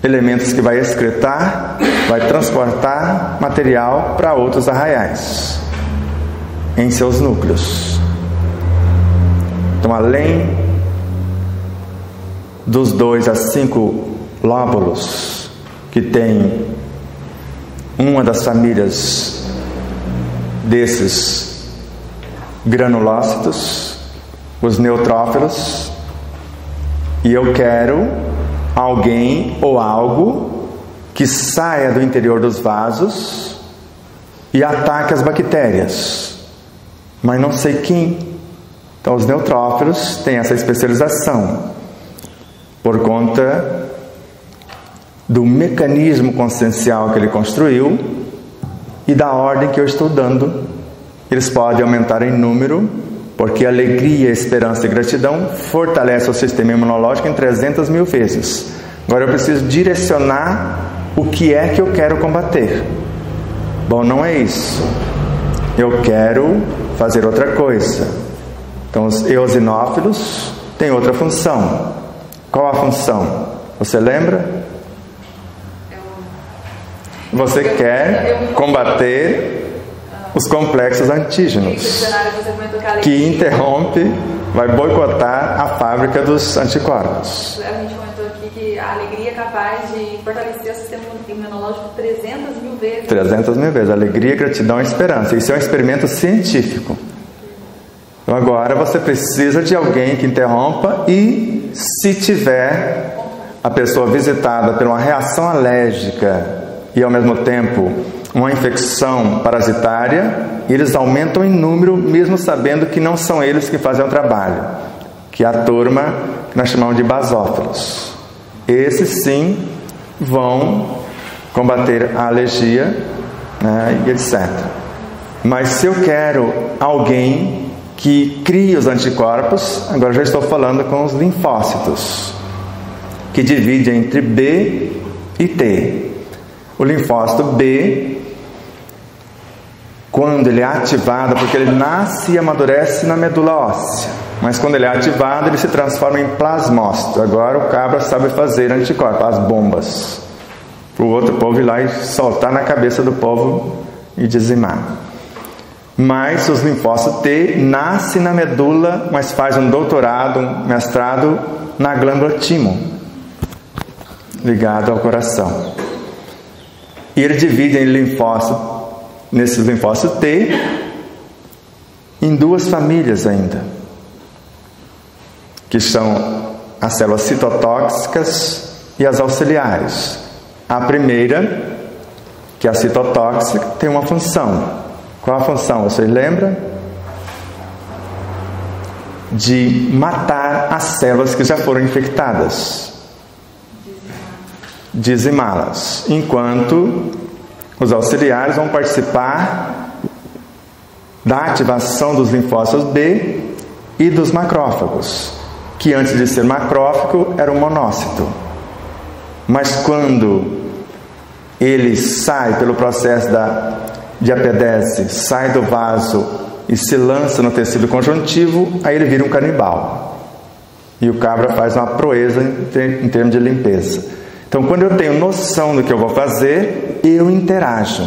elementos que vai excretar, vai transportar material para outros arraiais em seus núcleos. Então, além dos 2 a 5 lóbulos que tem uma das famílias desses granulócitos, os neutrófilos, e eu quero alguém ou algo que saia do interior dos vasos e ataque as bactérias, mas não sei quem. Então os neutrófilos têm essa especialização por conta do mecanismo consciencial que ele construiu e da ordem que eu estou dando. Eles podem aumentar em número, porque alegria, esperança e gratidão fortalece o sistema imunológico em 300.000 vezes. Agora eu preciso direcionar o que é que eu quero combater. Bom, não é isso. Eu quero fazer outra coisa. Então os eosinófilos têm outra função. Qual a função? Você lembra?
É o
você quer combater os complexos antígenos, que interrompe, vai boicotar a fábrica dos anticorpos.
A gente comentou aqui que a alegria é capaz de fortalecer o sistema imunológico 300 mil vezes.
300 mil vezes. Alegria, gratidão e esperança. Isso é um experimento científico. Então agora você precisa de alguém que interrompa, e se tiver a pessoa visitada por uma reação alérgica e ao mesmo tempo uma infecção parasitária, eles aumentam em número, mesmo sabendo que não são eles que fazem o trabalho, que é a turma que nós chamamos de basófilos. Esses sim vão combater a alergia, né, e etc. Mas se eu quero alguém que crie os anticorpos, agora já estou falando com os linfócitos, que divide entre B e T. O linfócito B, quando ele é ativado, porque ele nasce e amadurece na medula óssea, mas quando ele é ativado, ele se transforma em plasmócito. Agora o cabra sabe fazer anticorpos, as bombas, para o outro povo ir lá e soltar na cabeça do povo e dizimar. Mas os linfócitos T nasce na medula, mas faz um doutorado, um mestrado na glândula timo, ligado ao coração. E ele divide nesses linfócitos T em duas famílias ainda, que são as células citotóxicas e as auxiliares. A primeira, que é a citotóxica, tem uma função. Qual a função? Vocês lembram? De matar as células que já foram infectadas, dizimá-las, enquanto os auxiliares vão participar da ativação dos linfócitos B e dos macrófagos, que antes de ser macrófago era um monócito. Mas quando ele sai pelo processo da diapedese, sai do vaso e se lança no tecido conjuntivo, aí ele vira um canibal. E o cabra faz uma proeza em termos de limpeza. Então, quando eu tenho noção do que eu vou fazer, eu interajo.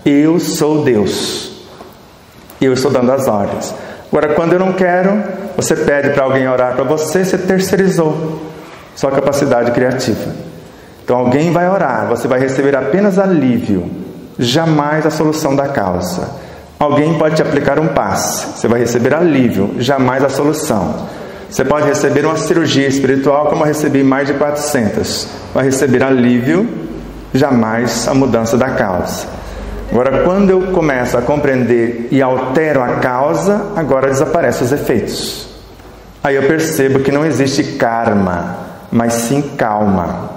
Eu sou Deus. Eu estou dando as ordens. Agora, quando eu não quero, você pede para alguém orar para você, você terceirizou sua capacidade criativa. Então, alguém vai orar, você vai receber apenas alívio, jamais a solução da causa. Alguém pode te aplicar um passe, você vai receber alívio, jamais a solução. Você pode receber uma cirurgia espiritual, como eu recebi mais de 400. Vai receber alívio, jamais a mudança da causa. Agora, quando eu começo a compreender e altero a causa, agora desaparecem os efeitos. Aí eu percebo que não existe karma, mas sim calma.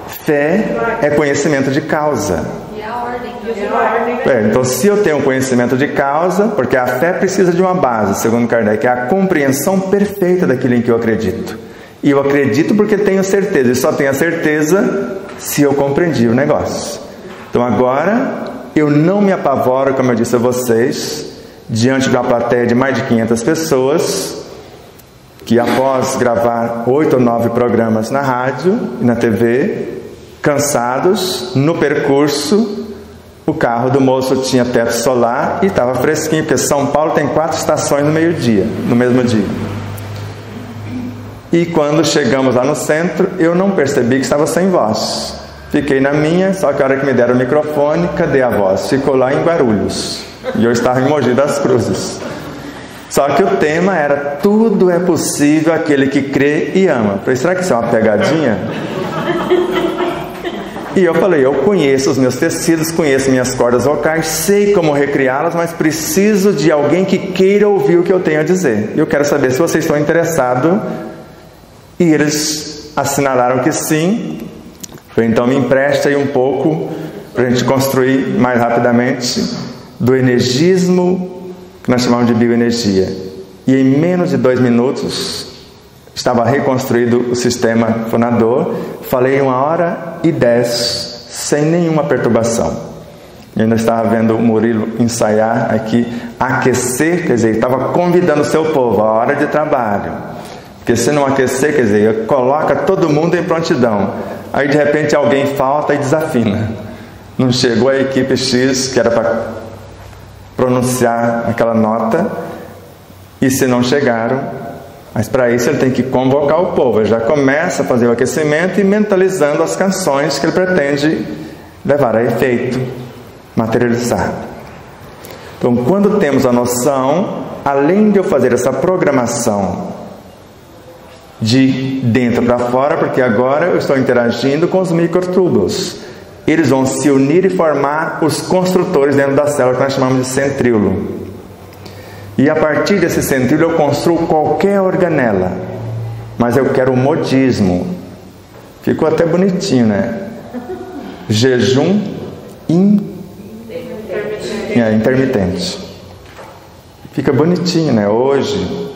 Fé é conhecimento de causa. Então, se eu tenho conhecimento de causa, porque a fé precisa de uma base, segundo Kardec, é a compreensão perfeita daquilo em que eu acredito. E eu acredito porque tenho certeza, e só tenho a certeza se eu compreendi o negócio. Então agora, eu não me apavoro, como eu disse a vocês, diante de uma plateia de mais de 500 pessoas, que após gravar 8 ou 9 programas na rádio e na TV, cansados, no percurso, o carro do moço tinha teto solar e estava fresquinho, porque São Paulo tem 4 estações no meio-dia, no mesmo dia. E quando chegamos lá no centro, eu não percebi que estava sem voz. Fiquei na minha, só que a hora que me deram o microfone, cadê a voz? Ficou lá em Guarulhos. E eu estava em Mogi das Cruzes. Só que o tema era: tudo é possível aquele que crê e ama. Falei, será que isso é uma pegadinha? E eu falei, eu conheço os meus tecidos, conheço minhas cordas vocais, sei como recriá-las, mas preciso de alguém que queira ouvir o que eu tenho a dizer. E eu quero saber se vocês estão interessados. E eles assinalaram que sim. Então me empresta aí um pouco para a gente construir mais rapidamente do energismo, que nós chamamos de bioenergia. E em menos de 2 minutos estava reconstruído o sistema fonador. Falei 1h10 sem nenhuma perturbação. Eu ainda estava vendo o Murilo ensaiar aqui, aquecer, quer dizer, ele estava convidando o seu povo, a hora de trabalho. Porque se não aquecer, quer dizer, coloca todo mundo em prontidão. Aí de repente alguém falta e desafina. Não chegou a equipe X, que era para pronunciar aquela nota, e se não chegaram, mas para isso ele tem que convocar o povo. Ele já começa a fazer o aquecimento e mentalizando as canções que ele pretende levar a efeito, materializar. Então, quando temos a noção, além de eu fazer essa programação de dentro para fora, porque agora eu estou interagindo com os microtúbulos, eles vão se unir e formar os construtores dentro da célula, que nós chamamos de centríolo. E a partir desse centríolo eu construo qualquer organela, mas eu quero o modismo. Ficou até bonitinho, né? Jejum intermitente. Fica bonitinho, né? Hoje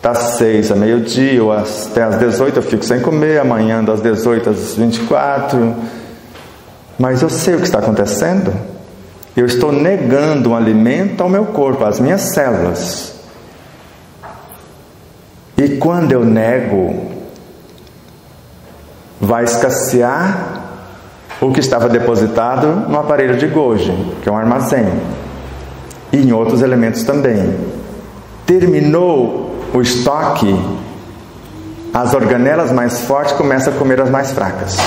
das 6 a meio-dia, ou até às 18 eu fico sem comer, amanhã das 18 às 24. Mas eu sei o que está acontecendo. Eu estou negando um alimento ao meu corpo, às minhas células. E quando eu nego, vai escassear o que estava depositado no aparelho de Golgi, que é um armazém, e em outros elementos também. Terminou o estoque, as organelas mais fortes começam a comer as mais fracas.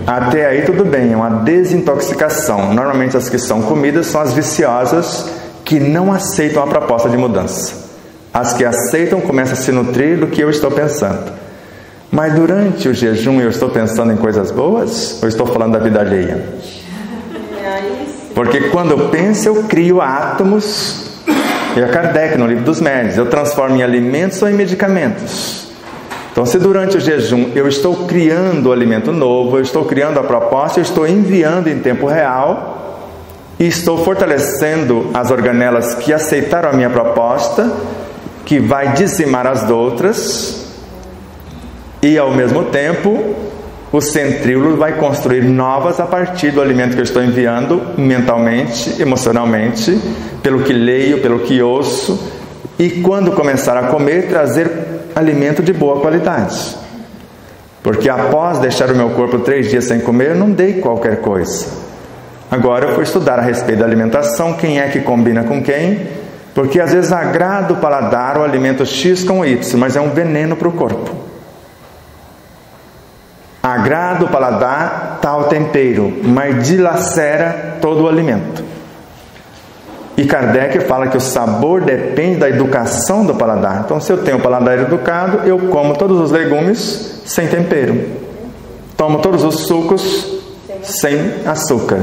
Até aí tudo bem, é uma desintoxicação. Normalmente as que são comidas são as viciosas, que não aceitam a proposta de mudança. As que aceitam começam a se nutrir do que eu estou pensando. Mas durante o jejum eu estou pensando em coisas boas? Ou estou falando da vida alheia? Porque quando eu penso, eu crio átomos. E a Kardec, no livro dos médiuns, eu transformo em alimentos ou em medicamentos. Então, se durante o jejum eu estou criando o alimento novo, eu estou criando a proposta, eu estou enviando em tempo real e estou fortalecendo as organelas que aceitaram a minha proposta, que vai dizimar as outras, e ao mesmo tempo o centríolo vai construir novas a partir do alimento que eu estou enviando mentalmente, emocionalmente, pelo que leio, pelo que ouço, e quando começar a comer, trazer alimento de boa qualidade. Porque após deixar o meu corpo 3 dias sem comer, eu não dei qualquer coisa. Agora eu vou estudar a respeito da alimentação, quem é que combina com quem, porque às vezes agrada o paladar o alimento X com Y, mas é um veneno para o corpo. Agrada o paladar tal tempero, mas dilacera todo o alimento. E Kardec fala que o sabor depende da educação do paladar. Então, se eu tenho o paladar educado, eu como todos os legumes sem tempero. Tomo todos os sucos sem açúcar.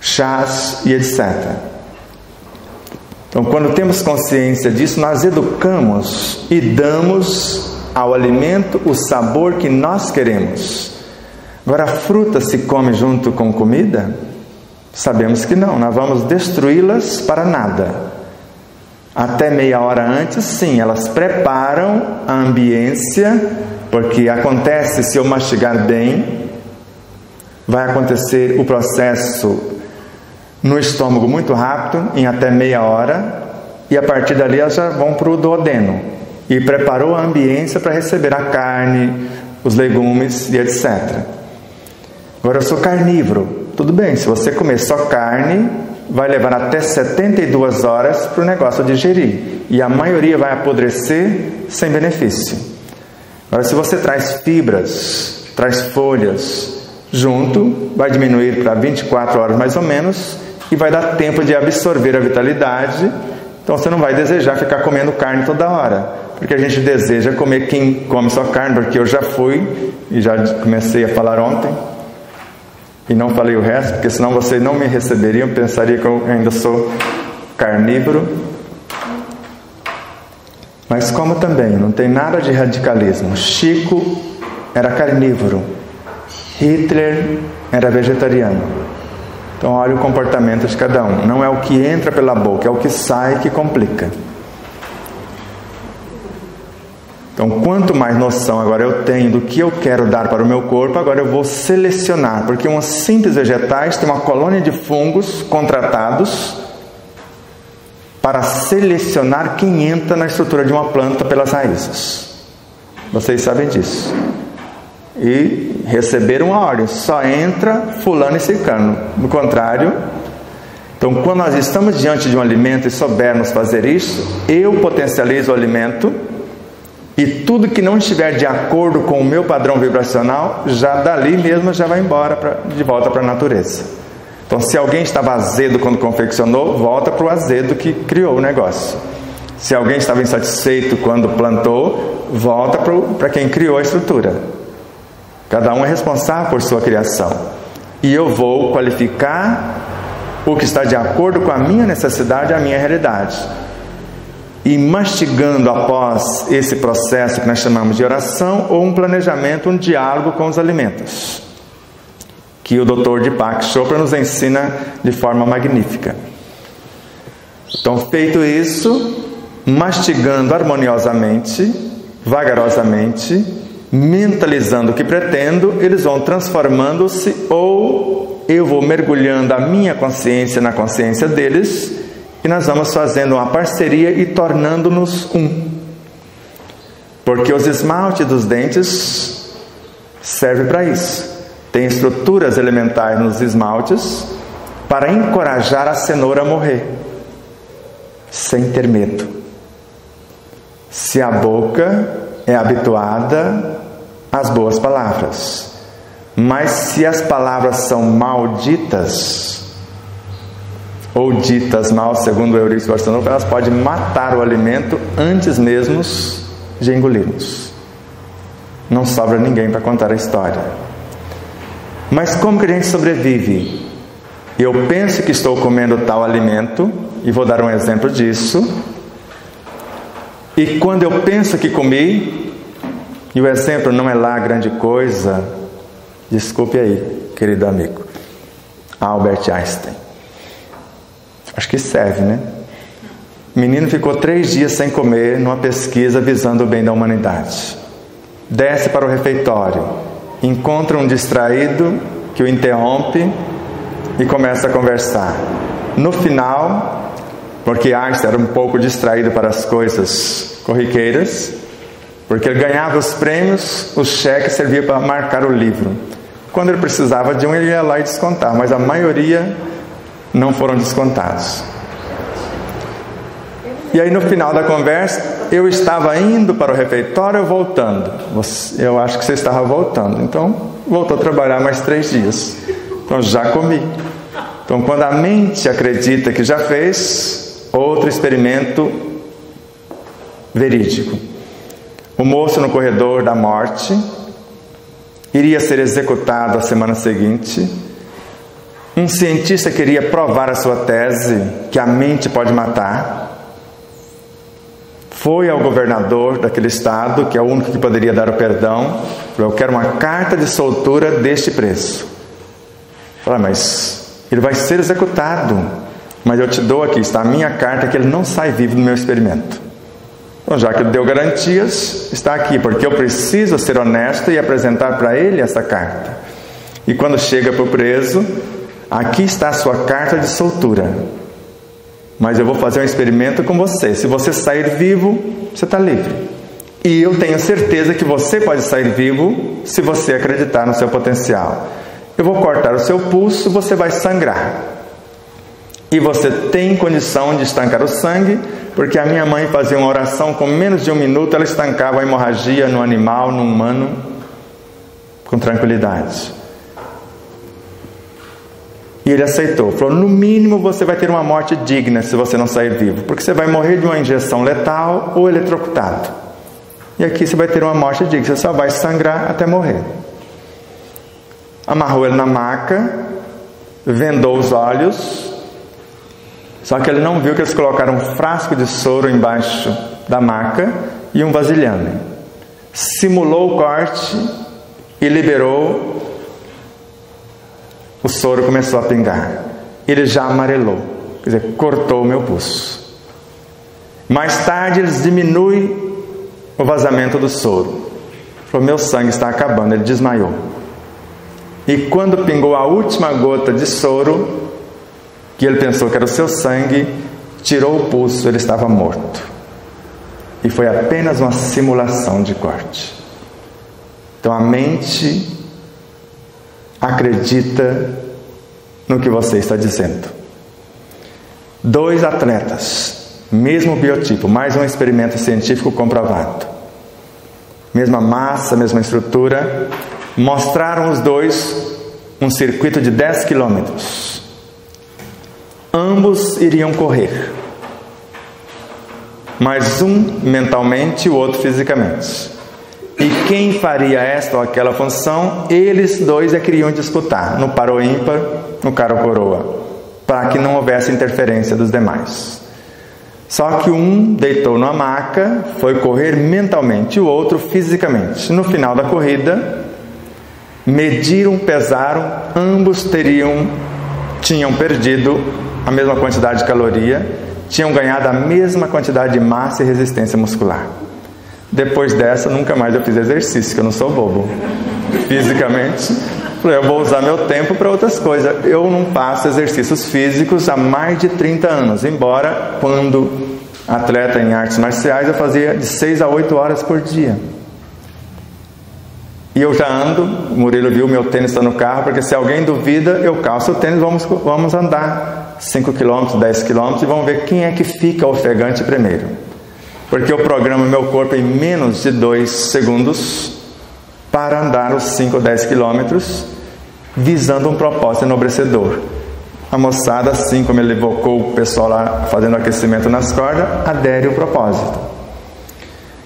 Chás e etc. Então, quando temos consciência disso, nós educamos e damos ao alimento o sabor que nós queremos. Agora, a fruta se come junto com comida? Sabemos que não, nós vamos destruí-las para nada. Até meia hora antes, sim, elas preparam a ambiência, porque acontece, se eu mastigar bem, vai acontecer o processo no estômago muito rápido, em até meia hora, e a partir dali elas já vão para o duodeno, e preparou a ambiência para receber a carne, os legumes e etc. Agora eu sou carnívoro. Tudo bem, se você comer só carne, vai levar até 72 horas para o negócio digerir. E a maioria vai apodrecer sem benefício. Agora, se você traz fibras, traz folhas junto, vai diminuir para 24 horas mais ou menos, e vai dar tempo de absorver a vitalidade. Então você não vai desejar ficar comendo carne toda hora. Porque a gente deseja comer quem come só carne, porque eu já fui, e já comecei a falar ontem, e não falei o resto, porque senão vocês não me receberiam, pensaria que eu ainda sou carnívoro. Mas como também, não tem nada de radicalismo. Chico era carnívoro, Hitler era vegetariano. Então olha o comportamento de cada um. Não é o que entra pela boca, é o que sai que complica. Então, quanto mais noção agora eu tenho do que eu quero dar para o meu corpo, agora eu vou selecionar, porque uns simples vegetais têm uma colônia de fungos contratados para selecionar quem entra na estrutura de uma planta pelas raízes. Vocês sabem disso. e receberam a ordem: só entra fulano e ciclano. No contrário, então quando nós estamos diante de um alimento e soubermos fazer isso, eu potencializo o alimento, e tudo que não estiver de acordo com o meu padrão vibracional, já dali mesmo já vai embora de volta para a natureza. Então, se alguém estava azedo quando confeccionou, volta para o azedo que criou o negócio. Se alguém estava insatisfeito quando plantou, volta para quem criou a estrutura. Cada um é responsável por sua criação. E eu vou qualificar o que está de acordo com a minha necessidade e a minha realidade. E mastigando após esse processo que nós chamamos de oração, ou um planejamento, um diálogo com os alimentos, que o Dr. Deepak Chopra nos ensina de forma magnífica. Então, feito isso, mastigando harmoniosamente, vagarosamente, mentalizando o que pretendo, eles vão transformando-se, ou eu vou mergulhando a minha consciência na consciência deles, e nós vamos fazendo uma parceria e tornando-nos um. Porque os esmaltes dos dentes servem para isso. Tem estruturas elementares nos esmaltes para encorajar a cenoura a morrer, sem ter medo. Se a boca é habituada às boas palavras, mas se as palavras são malditas, ou ditas mal, segundo o Eurípides Barçanufo, elas podem matar o alimento antes mesmo de engolirmos. Não sobra ninguém para contar a história. Mas como que a gente sobrevive? Eu penso que estou comendo tal alimento, e vou dar um exemplo disso, e quando eu penso que comi, e o exemplo não é lá grande coisa, desculpe aí, querido amigo, Albert Einstein. Acho que serve, né? O menino ficou 3 dias sem comer numa pesquisa visando o bem da humanidade. Desce para o refeitório, encontra um distraído que o interrompe e começa a conversar. No final, porque Einstein era um pouco distraído para as coisas corriqueiras, porque ele ganhava os prêmios, o cheque servia para marcar o livro. Quando ele precisava de um, ele ia lá e descontar, mas a maioria não foram descontados. E aí no final da conversa, eu estava indo para o refeitório ou voltando? Eu acho que você estava voltando. Então, voltou a trabalhar mais 3 dias. Então, já comi. Então, quando a mente acredita que já fez, outro experimento verídico. O moço no corredor da morte iria ser executado a semana seguinte. Um cientista queria provar a sua tese, que a mente pode matar. Foi ao governador daquele estado, que é o único que poderia dar o perdão. Falou: eu quero uma carta de soltura deste preço. Falou: mas ele vai ser executado. Mas eu te dou aqui, está a minha carta, que ele não sai vivo do meu experimento. Então, já que ele deu garantias, está aqui, porque eu preciso ser honesto e apresentar para ele essa carta. E quando chega para o preso, aqui está a sua carta de soltura. Mas eu vou fazer um experimento com você. Se você sair vivo, você está livre. E eu tenho certeza que você pode sair vivo se você acreditar no seu potencial. Eu vou cortar o seu pulso, você vai sangrar. E você tem condição de estancar o sangue, porque a minha mãe fazia uma oração com menos de 1 minuto, ela estancava a hemorragia no animal, no humano, com tranquilidade. E ele aceitou, falou: no mínimo você vai ter uma morte digna se você não sair vivo, porque você vai morrer de uma injeção letal ou eletrocutado. E aqui você vai ter uma morte digna, você só vai sangrar até morrer. Amarrou ele na maca, vendou os olhos, só que ele não viu que eles colocaram um frasco de soro embaixo da maca e um vasilhame. Simulou o corte e liberou. O soro começou a pingar. Ele já amarelou, quer dizer, cortou o meu pulso. Mais tarde eles diminuem o vazamento do soro. Falou: meu sangue está acabando. Ele desmaiou. E quando pingou a última gota de soro, que ele pensou que era o seu sangue, tirou o pulso, ele estava morto. E foi apenas uma simulação de corte. Então a mente acredita no que você está dizendo. 2 atletas, mesmo biotipo, mais um experimento científico comprovado. Mesma massa, mesma estrutura, mostraram os dois um circuito de 10 quilômetros. Ambos iriam correr, mas um mentalmente e o outro fisicamente. E quem faria esta ou aquela função, eles dois é que iriam disputar, no par ou ímpar, no cara ou coroa, para que não houvesse interferência dos demais. Só que um deitou numa maca, foi correr mentalmente, e o outro fisicamente. No final da corrida, mediram, pesaram, ambos tinham perdido a mesma quantidade de caloria, tinham ganhado a mesma quantidade de massa e resistência muscular. Depois dessa, nunca mais eu fiz exercício, que eu não sou bobo. Fisicamente, eu vou usar meu tempo para outras coisas. Eu não faço exercícios físicos há mais de 30 anos, embora quando atleta em artes marciais eu fazia de 6 a 8 horas por dia. E eu já ando, o Murilo viu, meu tênis está no carro, porque se alguém duvida, eu calço o tênis, vamos andar 5 km, 10 km e vamos ver quem é que fica ofegante primeiro. Porque eu programo meu corpo em menos de 2 segundos para andar os 5 ou 10 quilômetros, visando um propósito enobrecedor. A moçada, assim como ele evocou o pessoal lá fazendo aquecimento nas cordas, adere ao propósito.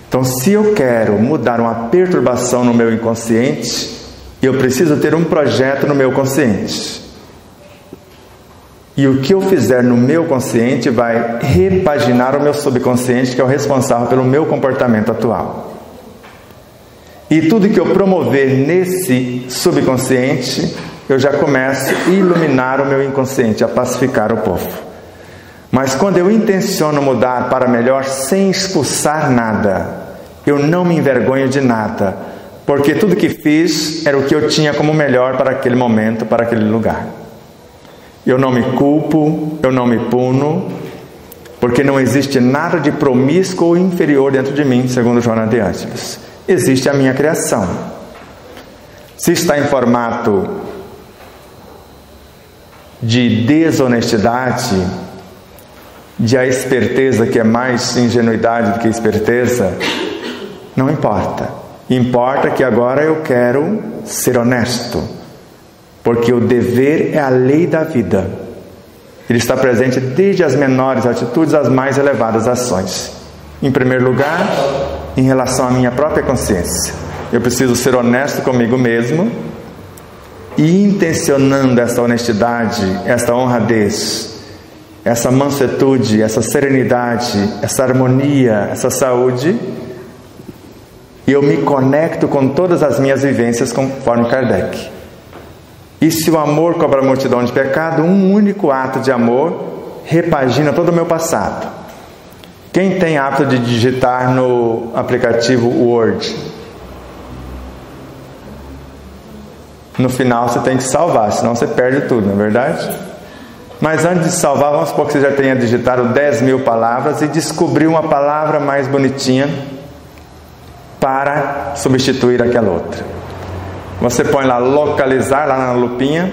Então, se eu quero mudar uma perturbação no meu inconsciente, eu preciso ter um projeto no meu consciente. E o que eu fizer no meu consciente vai repaginar o meu subconsciente, que é o responsável pelo meu comportamento atual. E tudo que eu promover nesse subconsciente, eu já começo a iluminar o meu inconsciente, a pacificar o povo. Mas quando eu intenciono mudar para melhor sem expulsar nada, eu não me envergonho de nada, porque tudo que fiz era o que eu tinha como melhor para aquele momento, para aquele lugar. Eu não me culpo, eu não me puno, porque não existe nada de promíscuo ou inferior dentro de mim, segundo Joana de Ângeles. Existe a minha criação. Se está em formato de desonestidade, de a esperteza, que é mais ingenuidade do que esperteza, não importa. Importa que agora eu quero ser honesto. Porque o dever é a lei da vida. Ele está presente desde as menores atitudes às mais elevadas ações. Em primeiro lugar, em relação à minha própria consciência. Eu preciso ser honesto comigo mesmo e intencionando essa honestidade, essa honradez, essa mansuetude, essa serenidade, essa harmonia, essa saúde, eu me conecto com todas as minhas vivências conforme Kardec. E se o amor cobra a multidão de pecado, um único ato de amor repagina todo o meu passado. Quem tem hábito de digitar no aplicativo Word? No final você tem que salvar, senão você perde tudo, não é verdade? Mas antes de salvar, vamos supor que você já tenha digitado 10.000 palavras e descobriu uma palavra mais bonitinha para substituir aquela outra. Você põe lá localizar, lá na lupinha,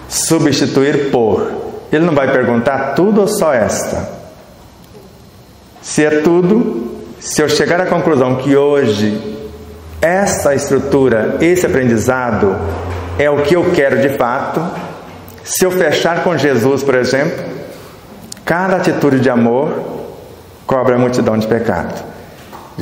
substituir por. Ele não vai perguntar tudo ou só esta. Se é tudo, se eu chegar à conclusão que hoje essa estrutura, esse aprendizado é o que eu quero de fato, se eu fechar com Jesus, por exemplo, cada atitude de amor cobra a multidão de pecado.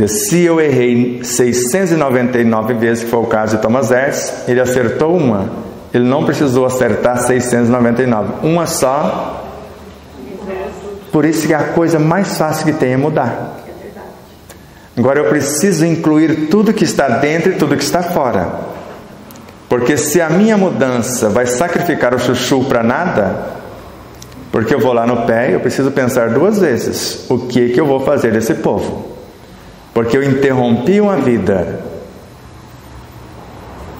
Se eu errei 699 vezes, que foi o caso de Thomas Edison, ele acertou uma, ele não precisou acertar 699, uma só. Por isso que a coisa mais fácil que tem é mudar. Agora eu preciso incluir tudo que está dentro e tudo que está fora, porque se a minha mudança vai sacrificar o chuchu para nada, porque eu vou lá no pé, eu preciso pensar 2 vezes o que eu vou fazer desse povo. Porque eu interrompi uma vida.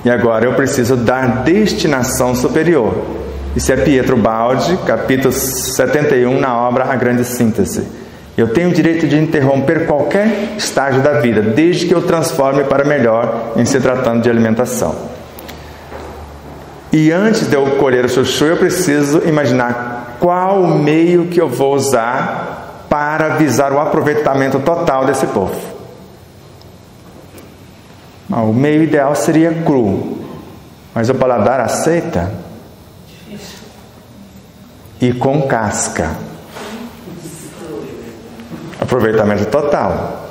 E agora eu preciso dar destinação superior. Isso é Pietro Baldi, capítulo 71, na obra A Grande Síntese. Eu tenho o direito de interromper qualquer estágio da vida, desde que eu transforme para melhor em se tratando de alimentação. E antes de eu colher o chuchu, eu preciso imaginar qual o meio que eu vou usar para visar o aproveitamento total desse povo. O meio ideal seria cru, mas o paladar aceita? E com casca. Aproveitamento total.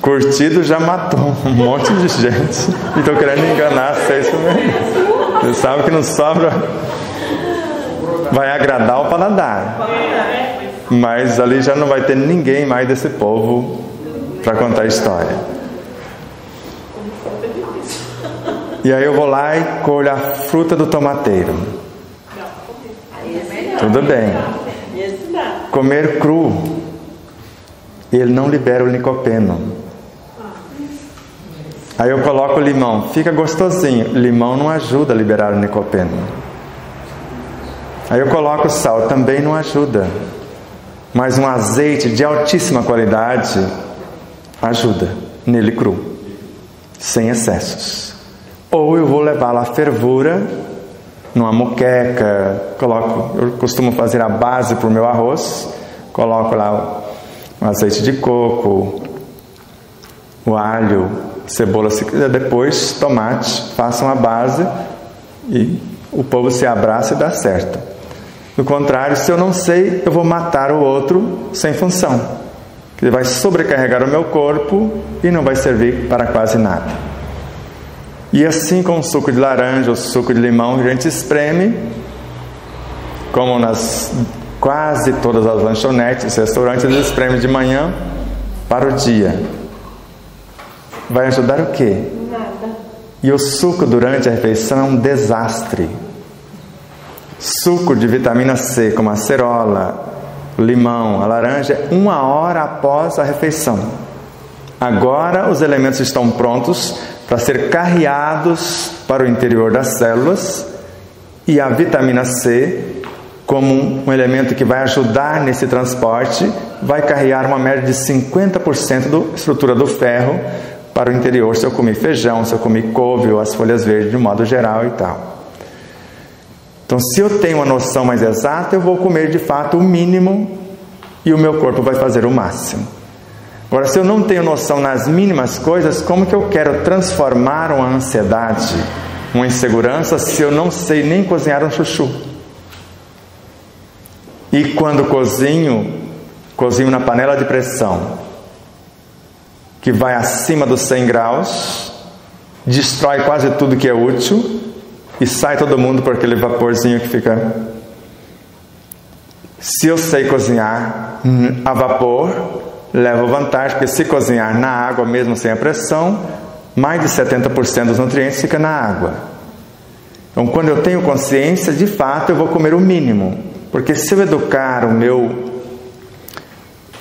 Curtido já matou um monte de gente. E estou querendo enganar vocês também. Você sabe que não sobra. Vai agradar o paladar. Mas ali já não vai ter ninguém mais desse povo para contar a história. E aí eu vou lá e colho a fruta do tomateiro. Tudo bem. Comer cru, ele não libera o licopeno. Aí eu coloco limão, fica gostosinho. Limão não ajuda a liberar o licopeno. Aí eu coloco sal, também não ajuda. Mas um azeite de altíssima qualidade ajuda nele cru, sem excessos. Ou eu vou levá-lo à fervura, numa moqueca, eu costumo fazer a base para o meu arroz, coloco lá o azeite de coco, o alho, cebola, se quiser, depois tomate, façam a base e o povo se abraça e dá certo. Do contrário, se eu não sei, eu vou matar o outro sem função, que vai sobrecarregar o meu corpo e não vai servir para quase nada. E assim com o suco de laranja ou suco de limão, a gente espreme, como nas quase todas as lanchonetes, restaurantes, eles espremem de manhã para o dia. Vai ajudar o quê?
Nada.
E o suco durante a refeição é um desastre. Suco de vitamina C, como a acerola, o limão, a laranja, 1 hora após a refeição. Agora os elementos estão prontos para ser carreados para o interior das células, e a vitamina C, como um elemento que vai ajudar nesse transporte, vai carregar uma média de 50% da estrutura do ferro para o interior, se eu comer feijão, se eu comer couve ou as folhas verdes de modo geral e tal. Então, se eu tenho uma noção mais exata, eu vou comer de fato o mínimo e o meu corpo vai fazer o máximo. Agora, se eu não tenho noção nas mínimas coisas, como que eu quero transformar uma ansiedade, uma insegurança, se eu não sei nem cozinhar um chuchu? E quando cozinho na panela de pressão, que vai acima dos 100 graus, destrói quase tudo que é útil e sai todo mundo por aquele vaporzinho que fica. Se eu sei cozinhar a vapor, levo vantagem, porque se cozinhar na água mesmo sem a pressão, mais de 70% dos nutrientes fica na água. Então, quando eu tenho consciência, de fato eu vou comer o mínimo, porque se eu educar o meu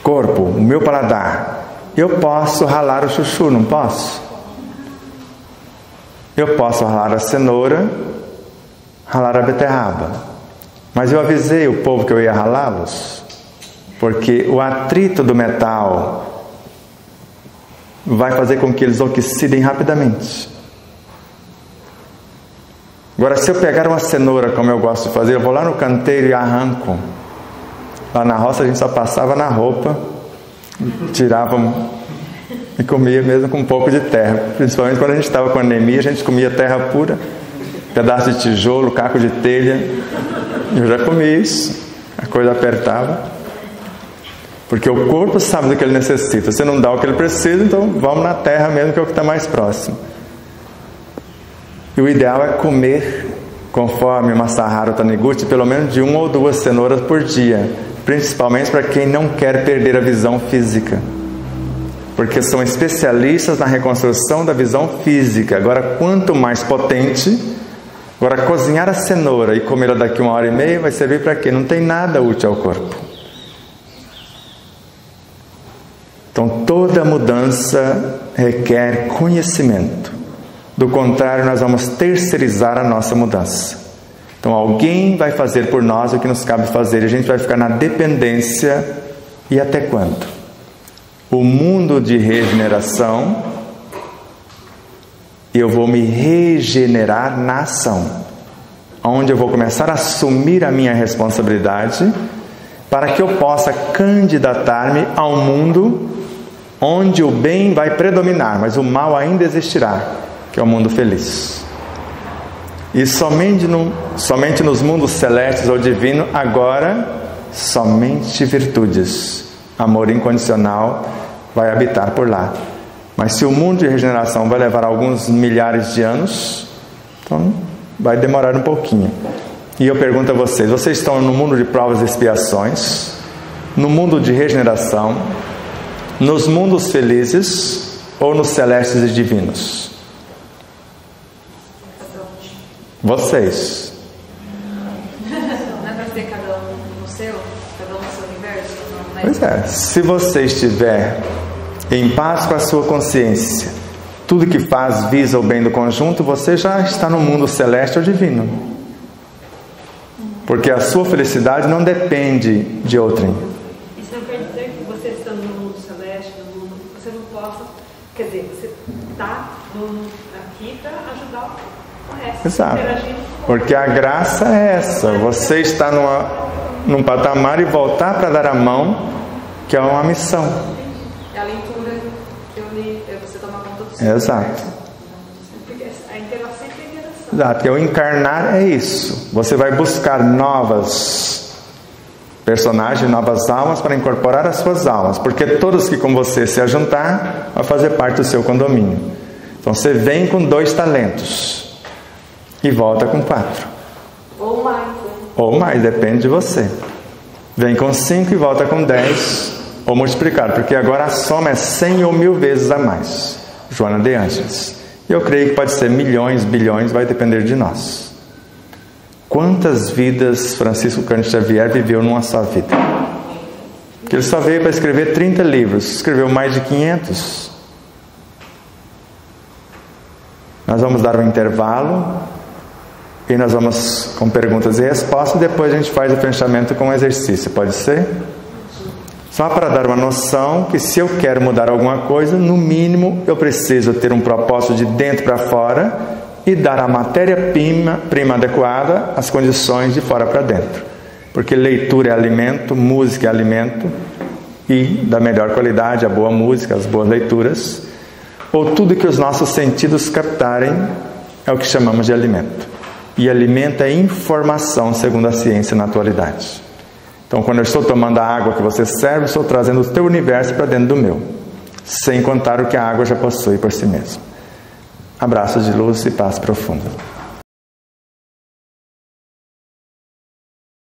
corpo, o meu paladar, eu posso ralar o chuchu, não posso? Eu posso ralar a cenoura, ralar a beterraba. Mas eu avisei o povo que eu ia ralá-los, porque o atrito do metal vai fazer com que eles oxidem rapidamente. Agora, se eu pegar uma cenoura, como eu gosto de fazer, eu vou lá no canteiro e arranco. Lá na roça a gente só passava na roupa, tirava e comia mesmo com um pouco de terra. Principalmente quando a gente estava com anemia, a gente comia terra pura, pedaço de tijolo, caco de telha. Eu já comi isso, a coisa apertava. Porque o corpo sabe do que ele necessita. Se não dá o que ele precisa, então vamos na terra mesmo, que é o que está mais próximo. E o ideal é comer, conforme o Masaharu Taniguchi, pelo menos de 1 ou 2 cenouras por dia, principalmente para quem não quer perder a visão física, porque são especialistas na reconstrução da visão física. Agora, quanto mais potente, agora cozinhar a cenoura e comê-la daqui 1h30 vai servir para quê? Não tem nada útil ao corpo. Então, toda mudança requer conhecimento. Do contrário, nós vamos terceirizar a nossa mudança. Então alguém vai fazer por nós o que nos cabe fazer, e a gente vai ficar na dependência. E até quando? O mundo de regeneração, eu vou me regenerar na ação, onde eu vou começar a assumir a minha responsabilidade, para que eu possa candidatar-me ao mundo onde o bem vai predominar, mas o mal ainda existirá, que é o mundo feliz. E somente nos mundos celestes ou divino, agora, somente virtudes, amor incondicional vai habitar por lá. Mas se o mundo de regeneração vai levar alguns milhares de anos, então vai demorar um pouquinho. E eu pergunto a vocês, vocês estão no mundo de provas e expiações, no mundo de regeneração, nos mundos felizes ou nos celestes e divinos? Vocês.
Não é para ser cada um no seu universo? Não,
pois é, se você estiver em paz com a sua consciência, tudo que faz visa o bem do conjunto, você já está no mundo celeste ou divino. Porque a sua felicidade não depende de outrem.
Isso não quer dizer que você estando no mundo celeste, no mundo, você não possa, quer dizer, você está aqui para ajudar o resto.
Exato. Porque a graça é essa, você está num patamar e voltar para dar a mão, que é uma missão.
É a leitura que eu li, você toma conta do seu.
Exato.
Porque a interação é a interação.
Exato, e o encarnar é isso. Você vai buscar novas personagens, novas almas para incorporar as suas almas, porque todos que com você se ajuntar vão fazer parte do seu condomínio. Então você vem com 2 talentos e volta com 4.
Ou mais. Né?
Ou mais, depende de você. Vem com 5 e volta com 10, ou multiplicado, porque agora a soma é 100 ou 1000 vezes a mais. Joana de Ângeles. Eu creio que pode ser milhões, bilhões, vai depender de nós. Quantas vidas Francisco Cândido Xavier viveu numa só vida? Porque ele só veio para escrever 30 livros, escreveu mais de 500. Nós vamos dar um intervalo e nós vamos com perguntas e respostas, e depois a gente faz o fechamento com um exercício, pode ser? Só para dar uma noção que se eu quero mudar alguma coisa, no mínimo eu preciso ter um propósito de dentro para fora e dar a matéria-prima adequada às condições de fora para dentro. Porque leitura é alimento, música é alimento, e da melhor qualidade, a boa música, as boas leituras, ou tudo que os nossos sentidos captarem, é o que chamamos de alimento. E alimento é informação, segundo a ciência na atualidade. Então, quando eu estou tomando a água que você serve, estou trazendo o teu universo para dentro do meu, sem contar o que a água já possui por si mesma. Abraços de luz e paz profunda.